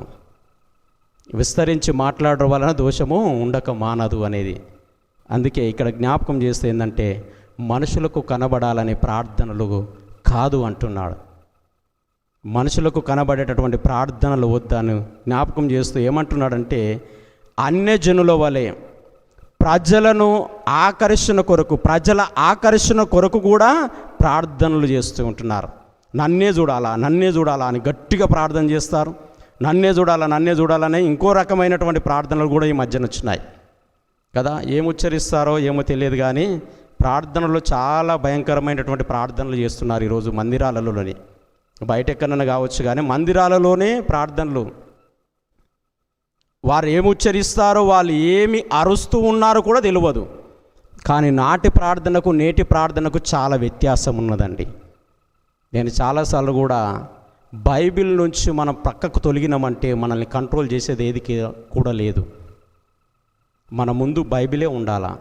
విస్తరించి మాట్లాడడం వలన దోషము ఉండక మానదు అనేది. అందుకే ఇక్కడ జ్ఞాపకం చేస్తే ఏంటంటే మనుషులకు కనబడాలనే ప్రార్థనలు కాదు అంటున్నాడు. మనుషులకు కనబడేటటువంటి ప్రార్థనలు వద్దని జ్ఞాపకం చేస్తూ ఏమంటున్నాడంటే, అన్యజనుల వలె ప్రజల ఆకర్షణ కొరకు కూడా ప్రార్థనలు చేస్తూ ఉంటున్నారు. నన్నే చూడాలా అని గట్టిగా ప్రార్థన చేస్తారు. నన్నే చూడాలనే ఇంకో రకమైనటువంటి ప్రార్థనలు కూడా ఈ మధ్యన వచ్చినాయి కదా. ఏముచ్చరిస్తారో ఏమో తెలియదు, కానీ ప్రార్థనలు చాలా భయంకరమైనటువంటి ప్రార్థనలు చేస్తున్నారు ఈరోజు మందిరాలలోని. బయట ఎక్కడన్నా కావచ్చు, కానీ మందిరాలలోనే ప్రార్థనలు. వారు ఏమి ఉచ్చరిస్తారో, వాళ్ళు ఏమి అరుస్తూ ఉన్నారో కూడా తెలియదు. కానీ నాటి ప్రార్థనకు నేటి ప్రార్థనకు చాలా వ్యత్యాసం ఉన్నదండి. నేను చాలాసార్లు కూడా బైబిల్ నుంచి మనం పక్కకు తొలగినామంటే మనల్ని కంట్రోల్ చేసేది ఏది కూడా లేదు. మన ముందు బైబిలే ఉండాలా.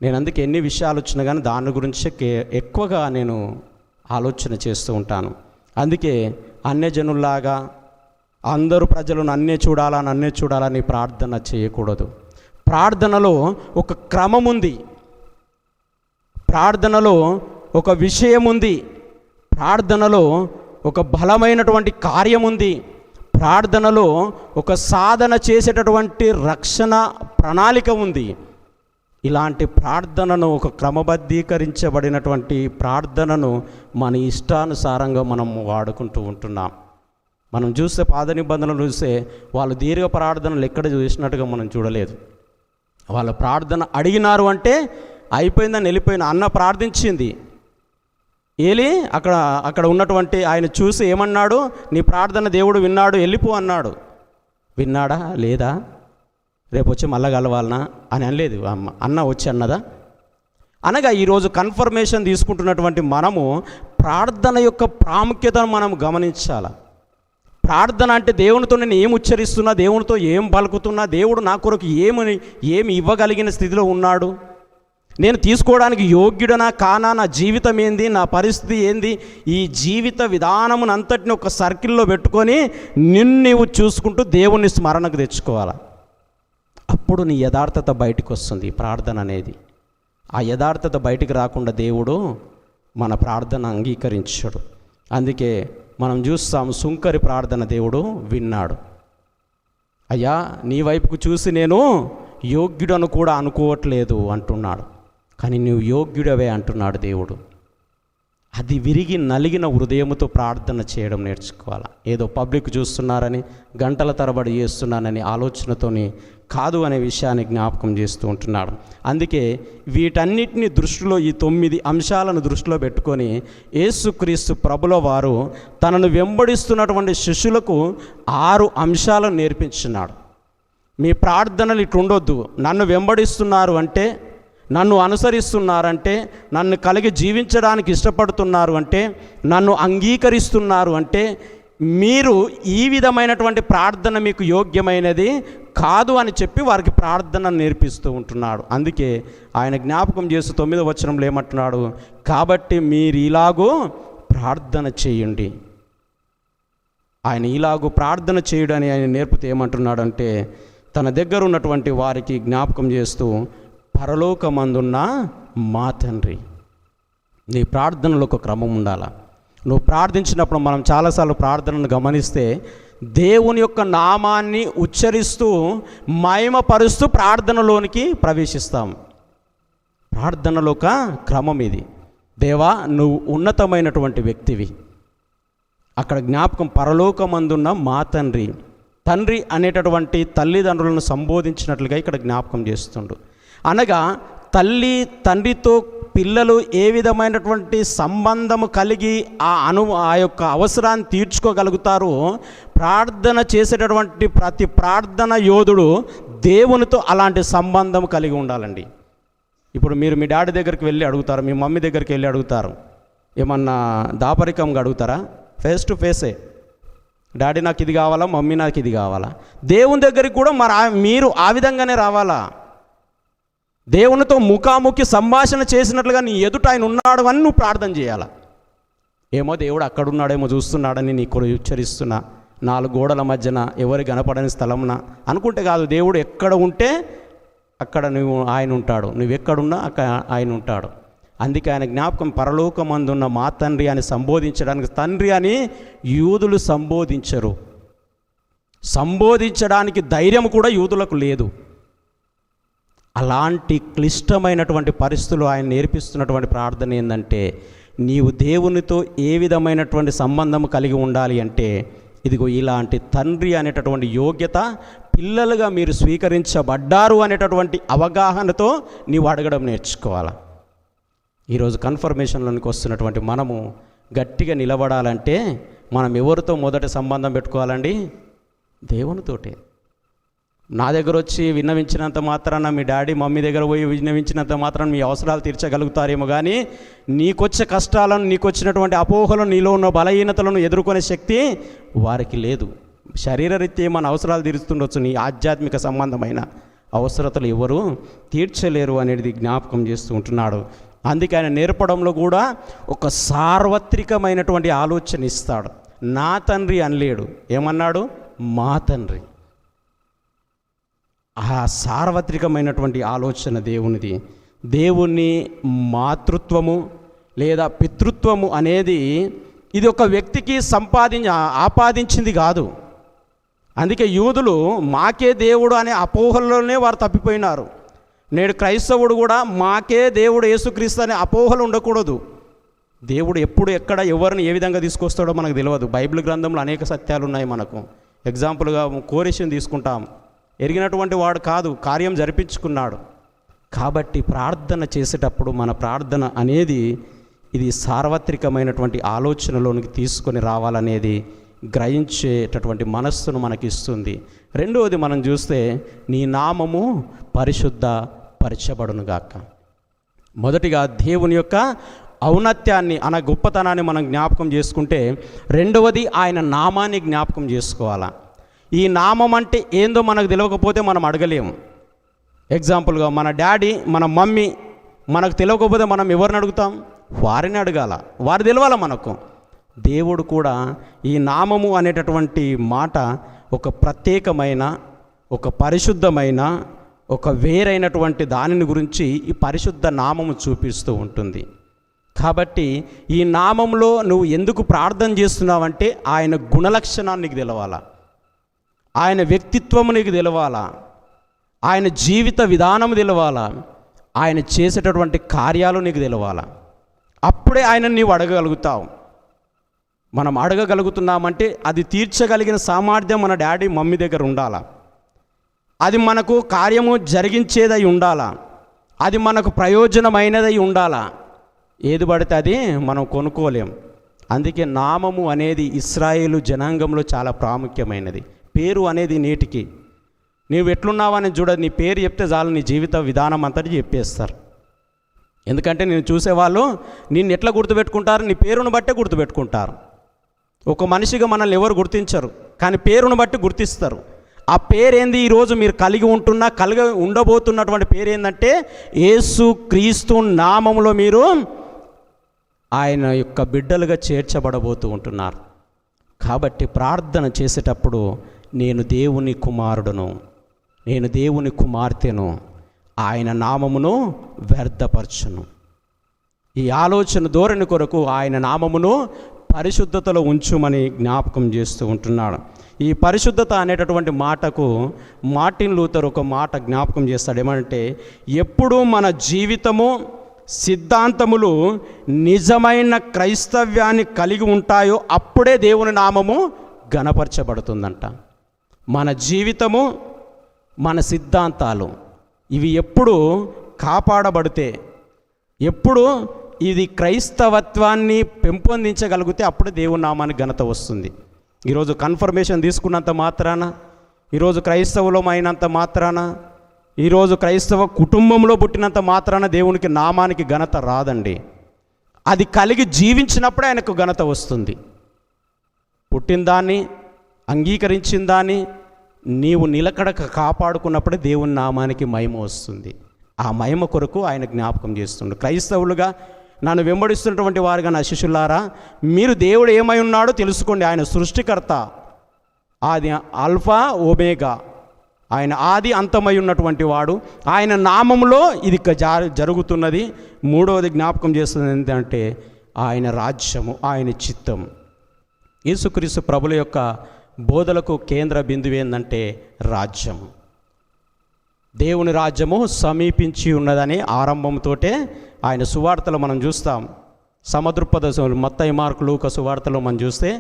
నేను అందుకే ఎన్ని విషయాలు వచ్చినా కానీ దాని గురించి ఎక్కువగా నేను ఆలోచన చేస్తూ ఉంటాను. అందుకే అన్యజనుల్లాగా అందరూ ప్రజలు నన్నే చూడాలని ప్రార్థన చేయకూడదు. ప్రార్థనలో ఒక క్రమం ఉంది, ప్రార్థనలో ఒక విషయం ఉంది, ప్రార్థనలో ఒక బలమైనటువంటి కార్యం ఉంది, ప్రార్థనలో ఒక సాధన చేసేటటువంటి రక్షణ ప్రణాళిక ఉంది. ఇలాంటి ప్రార్థనను, ఒక క్రమబద్ధీకరించబడినటువంటి ప్రార్థనను మన ఇష్టానుసారంగా మనం వాడుకుంటూ ఉంటున్నాం. మనం చూస్తే పాత నిబంధనలు చూస్తే వాళ్ళు దీర్ఘ ప్రార్థనలు ఎక్కడ చూసినట్టుగా మనం చూడలేదు. వాళ్ళ ప్రార్థన అడిగినారు అంటే అయిపోయిందని వెళ్ళిపోయిన. అన్న ప్రార్థించింది, ఏలి అక్కడ ఉన్నటువంటి ఆయన చూసి ఏమన్నాడు, నీ ప్రార్థన దేవుడు విన్నాడు, వెళ్ళిపో అన్నాడు. విన్నాడా లేదా? రేపు వచ్చి మళ్ళా కలవాలనా అని అనలేదు. అన్న వచ్చి అన్నదా? అనగా ఈరోజు కన్ఫర్మేషన్ తీసుకుంటున్నటువంటి మనము ప్రార్థన యొక్క ప్రాముఖ్యతను మనం గమనించాలి. ప్రార్థన అంటే దేవునితో నేను ఏం ఉచ్చరిస్తున్నా, దేవునితో ఏం పలుకుతున్నా, దేవుడు నా కొరకు ఏమి ఇవ్వగలిగిన స్థితిలో ఉన్నాడు, నేను తీసుకోవడానికి యోగ్యుడనా కానా, నా జీవితం ఏంది, నా పరిస్థితి ఏంది, ఈ జీవిత విధానమునంతటిని ఒక సర్కిల్లో పెట్టుకొని నీవు చూసుకుంటూ దేవుని స్మరణకు తెచ్చుకోవాలి. అప్పుడు నీ యథార్థత బయటకు వస్తుంది ప్రార్థన అనేది. ఆ యథార్థత బయటికి రాకుండా దేవుడు మన ప్రార్థన అంగీకరించాడు. అందుకే మనం చూస్తాం, సుంకరి ప్రార్థన దేవుడు విన్నాడు. అయ్యా నీ వైపుకు చూసి నేను యోగ్యుడను కూడా అనుకోవట్లేదు అంటున్నాడు, కానీ నువ్వు యోగ్యుడవే అంటున్నాడు దేవుడు. అది విరిగి నలిగిన హృదయముతో ప్రార్థన చేయడం నేర్చుకోవాలి. ఏదో పబ్లిక్ చూస్తున్నారని, గంటల తరబడి చేస్తున్నానని ఆలోచనతోని కాదు అనే విషయాన్ని జ్ఞాపకం చేస్తూ ఉంటున్నాడు. అందుకే వీటన్నిటిని దృష్టిలో, ఈ 9 అంశాలను దృష్టిలో పెట్టుకొని యేసుక్రీస్తు ప్రభుల వారు తనను వెంబడిస్తున్నటువంటి శిష్యులకు 6 అంశాలను నేర్పించున్నాడు. మీ ప్రార్థనలు ఇట్లుండొద్దు. నన్ను వెంబడిస్తున్నారు అంటే, నన్ను అనుసరిస్తున్నారంటే, నన్ను కలిగి జీవించడానికి ఇష్టపడుతున్నారు అంటే, నన్ను అంగీకరిస్తున్నారు అంటే, మీరు ఈ విధమైనటువంటి ప్రార్థన మీకు యోగ్యమైనది కాదు అని చెప్పి వారికి ప్రార్థన నేర్పిస్తూ ఉంటున్నాడు. అందుకే ఆయన జ్ఞాపకం చేస్తూ 9వ వచనంలో ఏమంటున్నాడు, కాబట్టి మీరు ఇలాగూ ప్రార్థన చేయండి. ఆయన ఇలాగూ ప్రార్థన చేయడని ఆయన నేర్పుతూ ఏమంటున్నాడంటే, తన దగ్గర ఉన్నటువంటి వారికి జ్ఞాపకం చేస్తూ, పరలోకమందున్న మా తండ్రి. నీ ప్రార్థనలో ఒక క్రమం ఉండాలా. నువ్వు ప్రార్థించినప్పుడు మనం చాలాసార్లు ప్రార్థనను గమనిస్తే దేవుని యొక్క నామాన్ని ఉచ్చరిస్తూ మహిమపరుస్తూ ప్రార్థనలోనికి ప్రవేశిస్తాం. ప్రార్థనలో ఒక క్రమం ఇది. దేవా నువ్వు ఉన్నతమైనటువంటి వ్యక్తివి. అక్కడ జ్ఞాపకం పరలోకమందున్న మా తండ్రి. తండ్రి అనేటటువంటి తల్లిదండ్రులను సంబోధించినట్లుగా ఇక్కడ జ్ఞాపకం చేస్తుండు. అనగా తల్లి తండ్రితో పిల్లలు ఏ విధమైనటువంటి సంబంధము కలిగి ఆ యొక్క అవసరాన్ని తీర్చుకోగలుగుతారో, ప్రార్థన చేసేటటువంటి ప్రతి ప్రార్థన యోధుడు దేవునితో అలాంటి సంబంధం కలిగి ఉండాలండి. ఇప్పుడు మీరు మీ డాడీ దగ్గరికి వెళ్ళి అడుగుతారు, మీ మమ్మీ దగ్గరికి వెళ్ళి అడుగుతారు, ఏమన్నా దాపరికంగా అడుగుతారా? ఫేస్ టు ఫేసే, డాడీ నాకు ఇది కావాలా, మమ్మీ నాకు ఇది కావాలా. దేవుని దగ్గరికి కూడా మీరు ఆ విధంగానే రావాలా. దేవునితో ముఖాముఖి సంభాషణ చేసినట్లుగా నీ ఎదుట ఆయన ఉన్నాడు అని నువ్వు ప్రార్థన చేయాలా. ఏమో దేవుడు అక్కడున్నాడేమో చూస్తున్నాడని నీ కొరకు ఉచ్చరిస్తున్నా 4 గోడల మధ్యన ఎవరు కనపడని స్థలంన అనుకుంటే కాదు. దేవుడు ఎక్కడ ఉంటే అక్కడ ఆయన ఉంటాడు, నువ్వెక్కడున్నా అక్కడ ఆయన ఉంటాడు. అందుకే ఆయన జ్ఞాపకం, పరలోకమందున్న మా తండ్రి అని సంబోధించడానికి, తండ్రి అని యూదులు సంబోధించరు. సంబోధించడానికి ధైర్యం కూడా యూదులకు లేదు. అలాంటి క్లిష్టమైనటువంటి పరిస్థితులు ఆయన నేర్పిస్తున్నటువంటి ప్రార్థన ఏంటంటే, నీవు దేవునితో ఏ విధమైనటువంటి సంబంధం కలిగి ఉండాలి అంటే, ఇదిగో ఇలాంటి తండ్రి అనేటటువంటి యోగ్యత పిల్లలుగా మీరు స్వీకరించబడ్డారు అనేటటువంటి అవగాహనతో నీవు అడగడం నేర్చుకోవాలి. ఈరోజు కన్ఫర్మేషన్లోనికి వస్తున్నటువంటి మనము గట్టిగా నిలబడాలంటే మనం ఎవరితో మొదటి సంబంధం పెట్టుకోవాలండి? దేవునితోటే. నా దగ్గర వచ్చి విన్నవించినంత మాత్రాన, మీ డాడీ మమ్మీ దగ్గర పోయి విన్నవించినంత మాత్రాన మీ అవసరాలు తీర్చగలుగుతారేమో, కానీ నీకొచ్చే కష్టాలను, నీకొచ్చినటువంటి అపోహలను, నీలో ఉన్న బలహీనతలను ఎదుర్కొనే శక్తి వారికి లేదు. శరీరరీత్యా మన అవసరాలు తీరుస్తుండొచ్చు, నీ ఆధ్యాత్మిక సంబంధమైన అవసరతలు ఎవరు తీర్చలేరు అనేది జ్ఞాపకం చేస్తూ ఉంటున్నాడు. అందుకే ఆయన నేర్పడంలో కూడా ఒక సార్వత్రికమైనటువంటి ఆలోచన ఇస్తాడు. నా తండ్రి అనలేడు, ఏమన్నాడు? మా తండ్రి. ఆ సార్వత్రికమైనటువంటి ఆలోచన దేవునిది. దేవుని మాతృత్వము లేదా పితృత్వము అనేది ఇది ఒక వ్యక్తికి ఆపాదించింది కాదు. అందుకే యూదులు మాకే దేవుడు అనే అపోహల్లోనే వారు తప్పిపోయినారు. నేడు క్రైస్తవుడు కూడా మాకే దేవుడు యేసుక్రీస్తు అనే అపోహలు ఉండకూడదు. దేవుడు ఎప్పుడు, ఎక్కడ, ఎవరిని ఏ విధంగా తీసుకొస్తాడో మనకు తెలియదు. బైబిల్ గ్రంథంలో అనేక సత్యాలు ఉన్నాయి మనకు. ఎగ్జాంపుల్గా కోరేషిని తీసుకుంటాం. ఎరిగినటువంటి వాడు కాదు, కార్యం జరిపించుకున్నాడు. కాబట్టి ప్రార్థన చేసేటప్పుడు మన ప్రార్థన అనేది ఇది సార్వత్రికమైనటువంటి ఆలోచనలోనికి తీసుకొని రావాలనేది గ్రహించేటటువంటి మనస్సును మనకిస్తుంది. రెండవది మనం చూస్తే, నీ నామము పరిశుద్ధ పరచబడునుగాక. మొదటిగా దేవుని యొక్క ఔన్నత్యాన్ని, గొప్పతనాన్ని మనం జ్ఞాపకం చేసుకుంటే, రెండవది ఆయన నామాన్ని జ్ఞాపకం చేసుకోవాలా. ఈ నామం అంటే ఏందో మనకు తెలియకపోతే మనం అడగలేము. ఎగ్జాంపుల్గా మన డాడీ, మన మమ్మీ మనకు తెలియకపోతే మనం ఎవరిని అడుగుతాం? వారిని అడగాల, వారు తెలవాల మనకు. దేవుడు కూడా ఈ నామము అనేటటువంటి మాట ఒక ప్రత్యేకమైన, ఒక పరిశుద్ధమైన, ఒక వేరైనటువంటి దానిని గురించి ఈ పరిశుద్ధ నామము చూపిస్తూ ఉంటుంది. కాబట్టి ఈ నామంలో నువ్వు ఎందుకు ప్రార్థన చేస్తున్నావంటే ఆయన గుణలక్షణాన్ని నీకు తెలవాలా, ఆయన వ్యక్తిత్వము నీకు తెలవాలా, ఆయన జీవిత విధానం తెలవాలా, ఆయన చేసేటటువంటి కార్యాలు నీకు తెలవాలా. అప్పుడే ఆయన నీవు అడగగలుగుతావు. మనం అడగగలుగుతున్నామంటే అది తీర్చగలిగిన సామర్థ్యం మన డాడీ మమ్మీ దగ్గర ఉండాలా. అది మనకు కార్యము జరిగించేదై ఉండాలా. అది మనకు ప్రయోజనమైనదై ఉండాలా. ఏది పడితే అది మనం కొనుక్కోలేం. అందుకే నామము అనేది ఇశ్రాయేలు జనాంగంలో చాలా ప్రాముఖ్యమైనది. పేరు అనేది నేటికి నీవు ఎట్లున్నావని చూడదు, నీ పేరు చెప్తే చాలు, నీ జీవిత విధానం అంతటి చెప్పేస్తారు. ఎందుకంటే నేను చూసేవాళ్ళు నిన్ను ఎట్లా గుర్తుపెట్టుకుంటారు? నీ పేరును బట్టే గుర్తుపెట్టుకుంటారు. ఒక మనిషిగా మనల్ని ఎవరు గుర్తించరు, కానీ పేరును బట్టి గుర్తిస్తారు. ఆ పేరేంది? ఈరోజు మీరు కలిగి ఉండబోతున్నటువంటి పేరేందంటే యేసు క్రీస్తు నామములో మీరు ఆయన యొక్క బిడ్డలుగా చేర్చబడబోతూ ఉంటున్నారు. కాబట్టి ప్రార్థన చేసేటప్పుడు నేను దేవుని కుమారుడును, నేను దేవుని కుమార్తెను, ఆయన నామమును వ్యర్థపరచును. ఈ ఆలోచన ధోరణి కొరకు ఆయన నామమును పరిశుద్ధతలో ఉంచుమని జ్ఞాపకం చేస్తూ ఉంటున్నాడు. ఈ పరిశుద్ధత అనేటటువంటి మాటకు మార్టిన్ లూథర్ ఒక మాట జ్ఞాపకం చేస్తాడు. ఏమంటే, ఎప్పుడు మన జీవితము సిద్ధాంతములు నిజమైన క్రైస్తవ్యాన్ని కలిగి ఉంటాయో అప్పుడే దేవుని నామము ఘనపరచబడుతుందంట. మన జీవితము, మన సిద్ధాంతాలు ఇవి ఎప్పుడు కాపాడబడితే, ఎప్పుడు ఇది క్రైస్తవత్వాన్ని పెంపొందించగలిగితే అప్పుడే దేవుని నామానికి ఘనత వస్తుంది. ఈరోజు కన్ఫర్మేషన్ తీసుకున్నంత మాత్రాన, ఈరోజు క్రైస్తవులం అయినంత మాత్రాన, ఈరోజు క్రైస్తవ కుటుంబంలో పుట్టినంత మాత్రాన దేవునికి నామానికి ఘనత రాదండి. అది కలిగి జీవించినప్పుడే ఆయనకు ఘనత వస్తుంది. పుట్టిన దాన్ని, అంగీకరించిన దాన్ని నీవు నిలకడక కాపాడుకున్నప్పుడే దేవుని నామానికి మహిమ వస్తుంది. ఆ మహిమ కొరకు ఆయన జ్ఞాపకం చేస్తుండు. క్రైస్తవులుగా నన్ను వెంబడిస్తున్నటువంటి వారుగా, నా శిష్యులారా, మీరు దేవుడు ఏమై ఉన్నాడో తెలుసుకోండి. ఆయన సృష్టికర్త, ఆది ఆల్ఫా ఒమేగా, ఆయన ఆది అంతమై ఉన్నటువంటి వాడు. ఆయన నామంలో ఇది జరుగుతున్నది. మూడవది జ్ఞాపకం చేస్తుంది ఏంటంటే ఆయన రాజ్యము, ఆయన చిత్తం. యేసుక్రీస్తు ప్రభుల యొక్క బోధలకు కేంద్ర బిందువు ఏంటంటే రాజ్యము. దేవుని రాజ్యము సమీపించి ఉన్నదని ఆరంభంతో ఆయన సువార్తలు మనం చూస్తాం. సమదృక్పథ మత్తయి మార్కు లూకా సువార్తలో మనం చూస్తే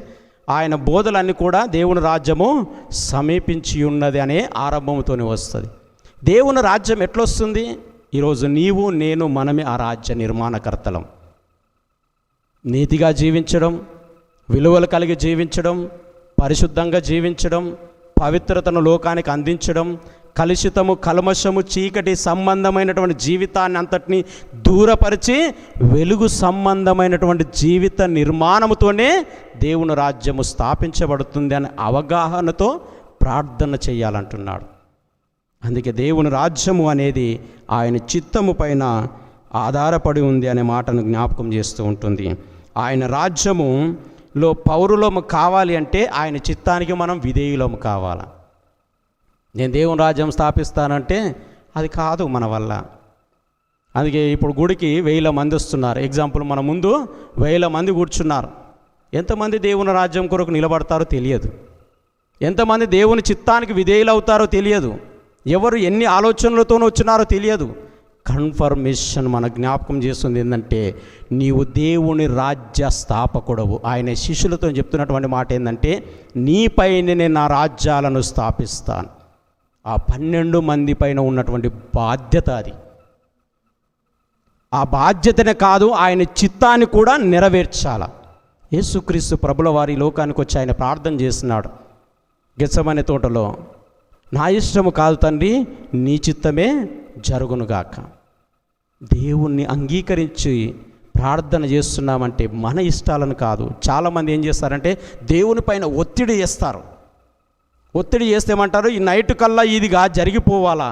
ఆయన బోధలన్నీ కూడా దేవుని రాజ్యము సమీపించి ఉన్నది అనే ఆరంభంతోనే వస్తుంది. దేవుని రాజ్యం ఎట్లొస్తుంది? ఈరోజు నీవు నేను మనమే ఆ రాజ్య నిర్మాణకర్తలం. నీతిగా జీవించడం, విలువలు కలిగి జీవించడం, పరిశుద్ధంగా జీవించడం, పవిత్రతను లోకానికి అందించడం, కలుషితము కల్మషము చీకటి సంబంధమైనటువంటి జీవితాన్ని అంతటిని దూరపరిచి వెలుగు సంబంధమైనటువంటి జీవిత నిర్మాణముతోనే దేవుని రాజ్యము స్థాపించబడుతుంది అనే అవగాహనతో ప్రార్థన చేయాలంటున్నాడు. అందుకే దేవుని రాజ్యము అనేది ఆయన చిత్తము పైన ఆధారపడి ఉంది అనే మాటను జ్ఞాపకం చేస్తూ ఉంటుంది. ఆయన రాజ్యములో పౌరులము కావాలి అంటే ఆయన చిత్తానికి మనం విధేయులము కావాలి. నేను దేవుని రాజ్యం స్థాపిస్తానంటే అది కాదు మన వల్ల. అందుకే ఇప్పుడు గుడికి 1000 మంది వస్తున్నారు. ఎగ్జాంపుల్, మన ముందు 1000 మంది కూర్చున్నారు. ఎంతమంది దేవుని రాజ్యం కొరకు నిలబడతారో తెలియదు. ఎంతమంది దేవుని చిత్తానికి విధేయులు అవుతారో తెలియదు. ఎవరు ఎన్ని ఆలోచనలతో వచ్చినారో తెలియదు. కన్ఫర్మేషన్ మన జ్ఞాపకం చేస్తుంది ఏంటంటే నీవు దేవుని రాజ్య స్థాపకుడవు. ఆయన శిష్యులతో చెప్తున్నటువంటి మాట ఏంటంటే నీపైన నేను నా రాజ్యాలను స్థాపిస్తాను. ఆ 12 మంది పైన ఉన్నటువంటి బాధ్యత అది. ఆ బాధ్యతనే కాదు, ఆయన చిత్తాన్ని కూడా నెరవేర్చాల. యేసుక్రీస్తు ప్రభుల వారి లోకానికి వచ్చి ఆయన ప్రార్థన చేస్తున్నాడు గెత్సెమనే తోటలో. నా ఇష్టము కాదు తండ్రి, నీ చిత్తమే జరుగునుగాక. దేవుణ్ణి అంగీకరించి ప్రార్థన చేస్తున్నామంటే మన ఇష్టాలను కాదు. చాలామంది ఏం చేస్తారంటే దేవుని పైన ఒత్తిడి చేస్తారు. ఒత్తిడి చేస్తేమంటారు, ఈ నైట్ కల్లా ఇదిగా జరిగిపోవాలా,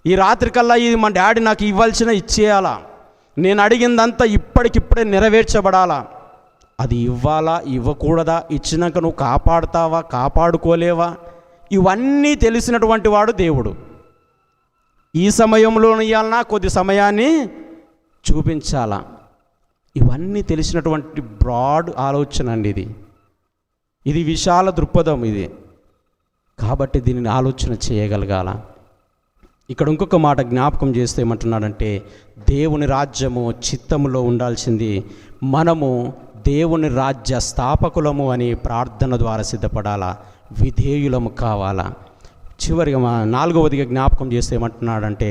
ఈ రాత్రి కల్లా ఇది మా డాడీ నాకు ఇవ్వాల్సిన ఇచ్చేయాలా, నేను అడిగిందంతా ఇప్పటికిప్పుడే నెరవేర్చబడాలా. అది ఇవ్వాలా ఇవ్వకూడదా, ఇచ్చినాక నువ్వు కాపాడుతావా కాపాడుకోలేవా, ఇవన్నీ తెలిసినటువంటి వాడు దేవుడు. ఈ సమయంలో ఇవ్వాలన్నా కొద్ది సమయాన్ని చూపించాలా, ఇవన్నీ తెలిసినటువంటి బ్రాడ్ ఆలోచన అండి ఇది విశాల దృక్పథం ఇది. కాబట్టి దీనిని ఆలోచన చేయగలగాల. ఇక్కడ ఇంకొక మాట జ్ఞాపకం చేస్తే ఏమంటున్నాడంటే దేవుని రాజ్యము చిత్తములో ఉండాల్సింది మనము దేవుని రాజ్య స్థాపకులము అని ప్రార్థన ద్వారా సిద్ధపడాలా, విధేయులము కావాలా. చివరిగా 4వదిగా జ్ఞాపకం చేస్తే ఏమంటున్నాడంటే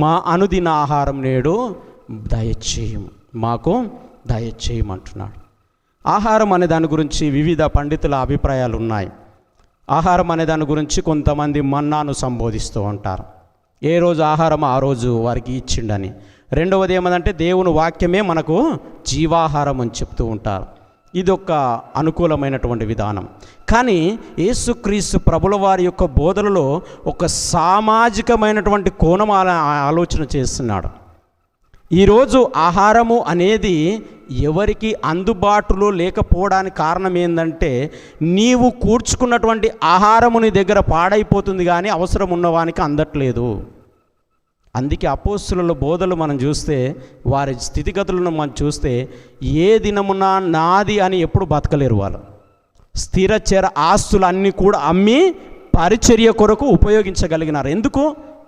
మా అనుదిన ఆహారం నేడు దయచేయము, మాకు దయచేయమంటున్నాడు. ఆహారం అనే దాని గురించి వివిధ పండితుల అభిప్రాయాలు ఉన్నాయి. ఆహారం అనే దాని గురించి కొంతమంది మన్నాను సంబోధిస్తూ ఉంటారు. ఏ రోజు ఆహారం ఆ రోజు వారికి ఇచ్చిండని. రెండవది ఏమంటే దేవుని వాక్యమే మనకు జీవాహారం అని చెప్తూ ఉంటారు. ఇదొక అనుకూలమైనటువంటి విధానం. కానీ యేసుక్రీస్తు ప్రభుల వారి యొక్క బోధనలో ఒక సామాజికమైనటువంటి కోణం ఆలోచన చేస్తున్నాడు. ఈరోజు ఆహారము అనేది ఎవరికి అందుబాటులో లేకపోవడానికి కారణం ఏంటంటే నీవు కూర్చుకున్నటువంటి ఆహారము నీ దగ్గర పాడైపోతుంది కానీ అవసరం ఉన్నవానికి అందట్లేదు. అందుకే అపోస్తుల బోధలు మనం చూస్తే, వారి స్థితిగతులను మనం చూస్తే ఏ దినమున నాది అని ఎప్పుడు బతకలేరు. వాళ్ళు స్థిరచర ఆస్తులన్నీ కూడా అమ్మి పరిచర్య కొరకు ఉపయోగించగలిగినారు. ఎందుకు?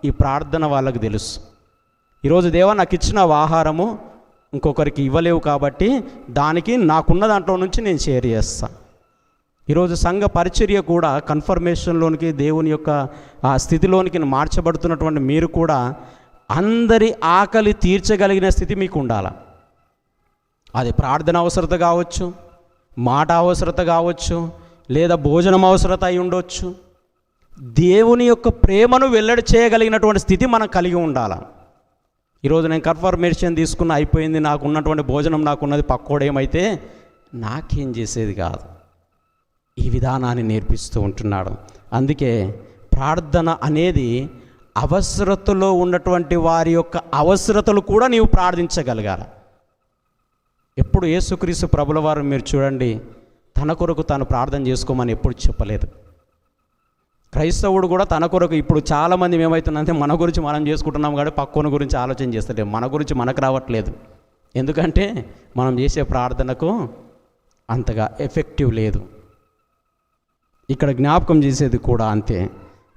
ఈ ప్రార్థన వాళ్ళకు తెలుసు. ఈరోజు దేవా నాకు ఇచ్చిన ఆహారము ఇంకొకరికి ఇవ్వలేవు కాబట్టి దానికి నాకున్న దాంట్లో నుంచి నేను షేర్ చేస్తాను. ఈరోజు సంఘ పరిచర్య కూడా కన్ఫర్మేషన్లోనికి దేవుని యొక్క ఆ స్థితిలోనికి మార్చబడుతున్నటువంటి మీరు కూడా అందరి ఆకలి తీర్చగలిగిన స్థితి మీకు ఉండాలి. అది ప్రార్థన అవసరత కావచ్చు, మాట అవసరత కావచ్చు, లేదా భోజనం అవసరత అయి ఉండొచ్చు. దేవుని యొక్క ప్రేమను వెల్లడి చేయగలిగినటువంటి స్థితి మనం కలిగి ఉండాలి. ఈరోజు నేను కన్ఫర్మేషన్ తీసుకున్న అయిపోయింది, నాకు ఉన్నటువంటి భోజనం నాకున్నది, పక్కోడేమైతే నాకేం చేసేది కాదు. ఈ విధానాన్ని నేర్పిస్తూ ఉంటున్నాడు. అందుకే ప్రార్థన అనేది అవసరతలో ఉన్నటువంటి వారి యొక్క అవసరతలు కూడా నీవు ప్రార్థించగలగాలి. ఎప్పుడు యేసుక్రీస్తు ప్రభుల వారు మీరు చూడండి, తన కొరకు తాను ప్రార్థన చేసుకోమని ఎప్పుడు చెప్పలేదు. క్రైస్తవుడు కూడా తన కొరకు, ఇప్పుడు చాలామంది ఏమవుతుందంటే మన గురించి మనం చేసుకుంటున్నాం కాబట్టి పక్కన గురించి ఆలోచన చేస్తలేము, మన గురించి మనకు రావట్లేదు. ఎందుకంటే మనం చేసే ప్రార్థనకు అంతగా ఎఫెక్టివ్ లేదు. ఇక్కడ జ్ఞాపకం చేసేది కూడా అంతే.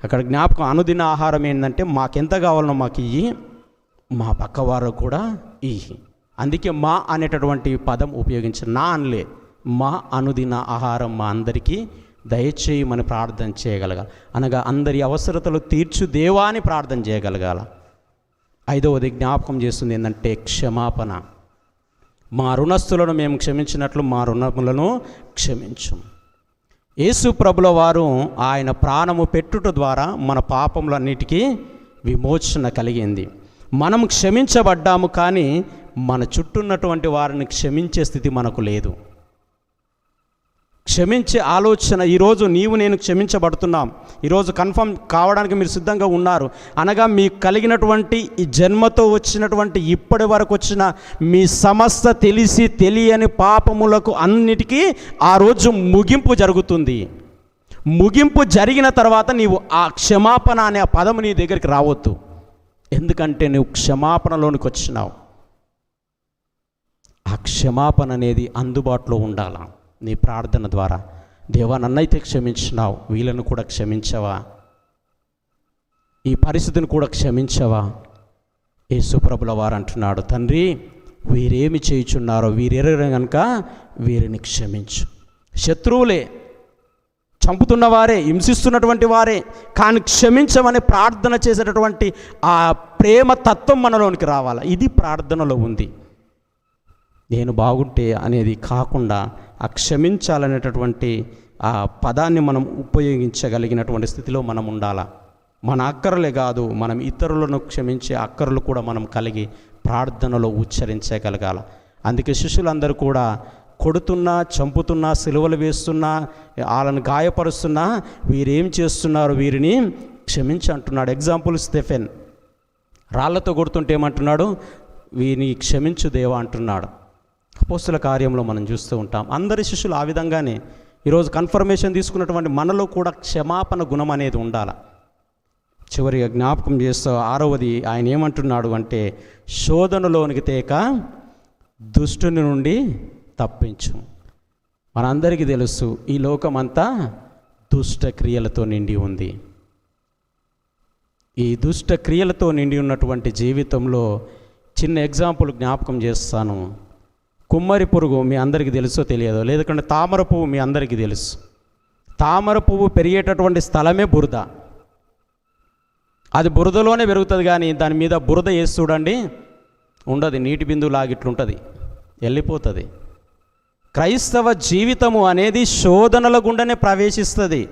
అక్కడ జ్ఞాపకం అనుదిన ఆహారం ఏంటంటే మాకెంత కావాలనో మాకు ఇయ్యి, మా పక్కవారు కూడా ఇయ్యి. అందుకే మా అనేటటువంటి పదం ఉపయోగించారు, నా అనలే, మా అనుదిన ఆహారం మా అందరికీ దయచేయమని ప్రార్థన చేయగలగాలి. అనగా అందరి అవసరతలు తీర్చు దేవా అని ప్రార్థన చేయగలగాల. 5వది జ్ఞాపకం చేస్తుంది ఏంటంటే క్షమాపణ. మా రుణస్థులను మేము క్షమించినట్లు మా రుణములను క్షమించు. యేసు ప్రభుల వారు ఆయన ప్రాణము పెట్టుట ద్వారా మన పాపములన్నిటికీ విమోచన కలిగింది. మనం క్షమించబడ్డాము, కానీ మన చుట్టూ ఉన్నటువంటి వారిని క్షమించే స్థితి మనకు లేదు. క్షమించే ఆలోచన, ఈరోజు నీవు నేను క్షమించబడుతున్నాం, ఈరోజు కన్ఫర్మ్ కావడానికి మీరు సిద్ధంగా ఉన్నారు అనగా మీకు కలిగినటువంటి ఈ జన్మతో వచ్చినటువంటి ఇప్పటి వరకు వచ్చిన మీ సమస్త తెలిసి తెలియని పాపములకు అన్నిటికీ ఆ రోజు ముగింపు జరుగుతుంది. ముగింపు జరిగిన తర్వాత నీవు ఆ క్షమాపణ అనే ఆ పదము నీ దగ్గరికి రావద్దు. ఎందుకంటే నువ్వు క్షమాపణలోనికి వచ్చినావు. ఆ క్షమాపణ అనేది అందుబాటులో ఉండాలా నీ ప్రార్థన ద్వారా. దేవా, నన్నైతే క్షమించినావు, వీళ్ళను కూడా క్షమించవా, ఈ పరిస్థితిని కూడా క్షమించవా. యేసుప్రభుల వారు అంటున్నాడు, తండ్రి వీరేమి చేయుచున్నారో వీరెరగ కనుక వీరిని క్షమించు. శత్రువులే, చంపుతున్న వారే, హింసిస్తున్నటువంటి వారే, కానీ క్షమించమని ప్రార్థన చేసేటటువంటి ఆ ప్రేమ తత్వం మనలోనికి రావాలి. ఇది ప్రార్థనలో ఉంది. నేను బాగుంటే అనేది కాకుండా ఆ క్షమించాలనేటటువంటి ఆ పదాన్ని మనం ఉపయోగించగలిగినటువంటి స్థితిలో మనం ఉండాలా. మన అక్కరలే కాదు, మనం ఇతరులను క్షమించే అక్కరలు కూడా మనం కలిగి ప్రార్థనలో ఉచ్చరించగలగాల. అందుకే శిష్యులందరూ కూడా కొడుతున్నా, చంపుతున్నా, సిలువలు వేస్తున్నా, వాళ్ళని గాయపరుస్తున్నా, వీరేం చేస్తున్నారు, వీరిని క్షమించి అంటున్నాడు. ఎగ్జాంపుల్ స్టెఫెన్ రాళ్లతో కొడుతుంటే ఏమంటున్నాడు, వీరిని క్షమించు దేవా అంటున్నాడు. అపోస్తుల కార్యంలో మనం చూస్తూ ఉంటాం. అందరి శిష్యులు ఆ విధంగానే ఈరోజు కన్ఫర్మేషన్ తీసుకున్నటువంటి మనలో కూడా క్షమాపణ గుణం అనేది ఉండాలి. చివరిగా జ్ఞాపకం చేస్తూ 6వది ఆయన ఏమంటున్నాడు అంటే, శోధనలోనికి తేక దుష్టుని నుండి తప్పించు. మనందరికీ తెలుసు ఈ లోకమంతా దుష్ట క్రియలతో నిండి ఉంది. ఈ దుష్ట క్రియలతో నిండి ఉన్నటువంటి జీవితంలో చిన్న ఎగ్జాంపుల్ జ్ఞాపకం చేస్తాను. కుమ్మరి పురుగు మీ అందరికీ తెలుసో తెలియదో, లేదంటే తామర పువ్వు మీ అందరికీ తెలుసు. తామర పువ్వు పెరిగేటటువంటి స్థలమే బురద. అది బురదలోనే పెరుగుతుంది, కానీ దాని మీద బురద వేసి చూడండి ఉండదు, నీటి బిందువు లాగిట్లుంటుంది, వెళ్ళిపోతుంది. క్రైస్తవ జీవితము అనేది శోధనల గుండానే ప్రవేశిస్తుంది.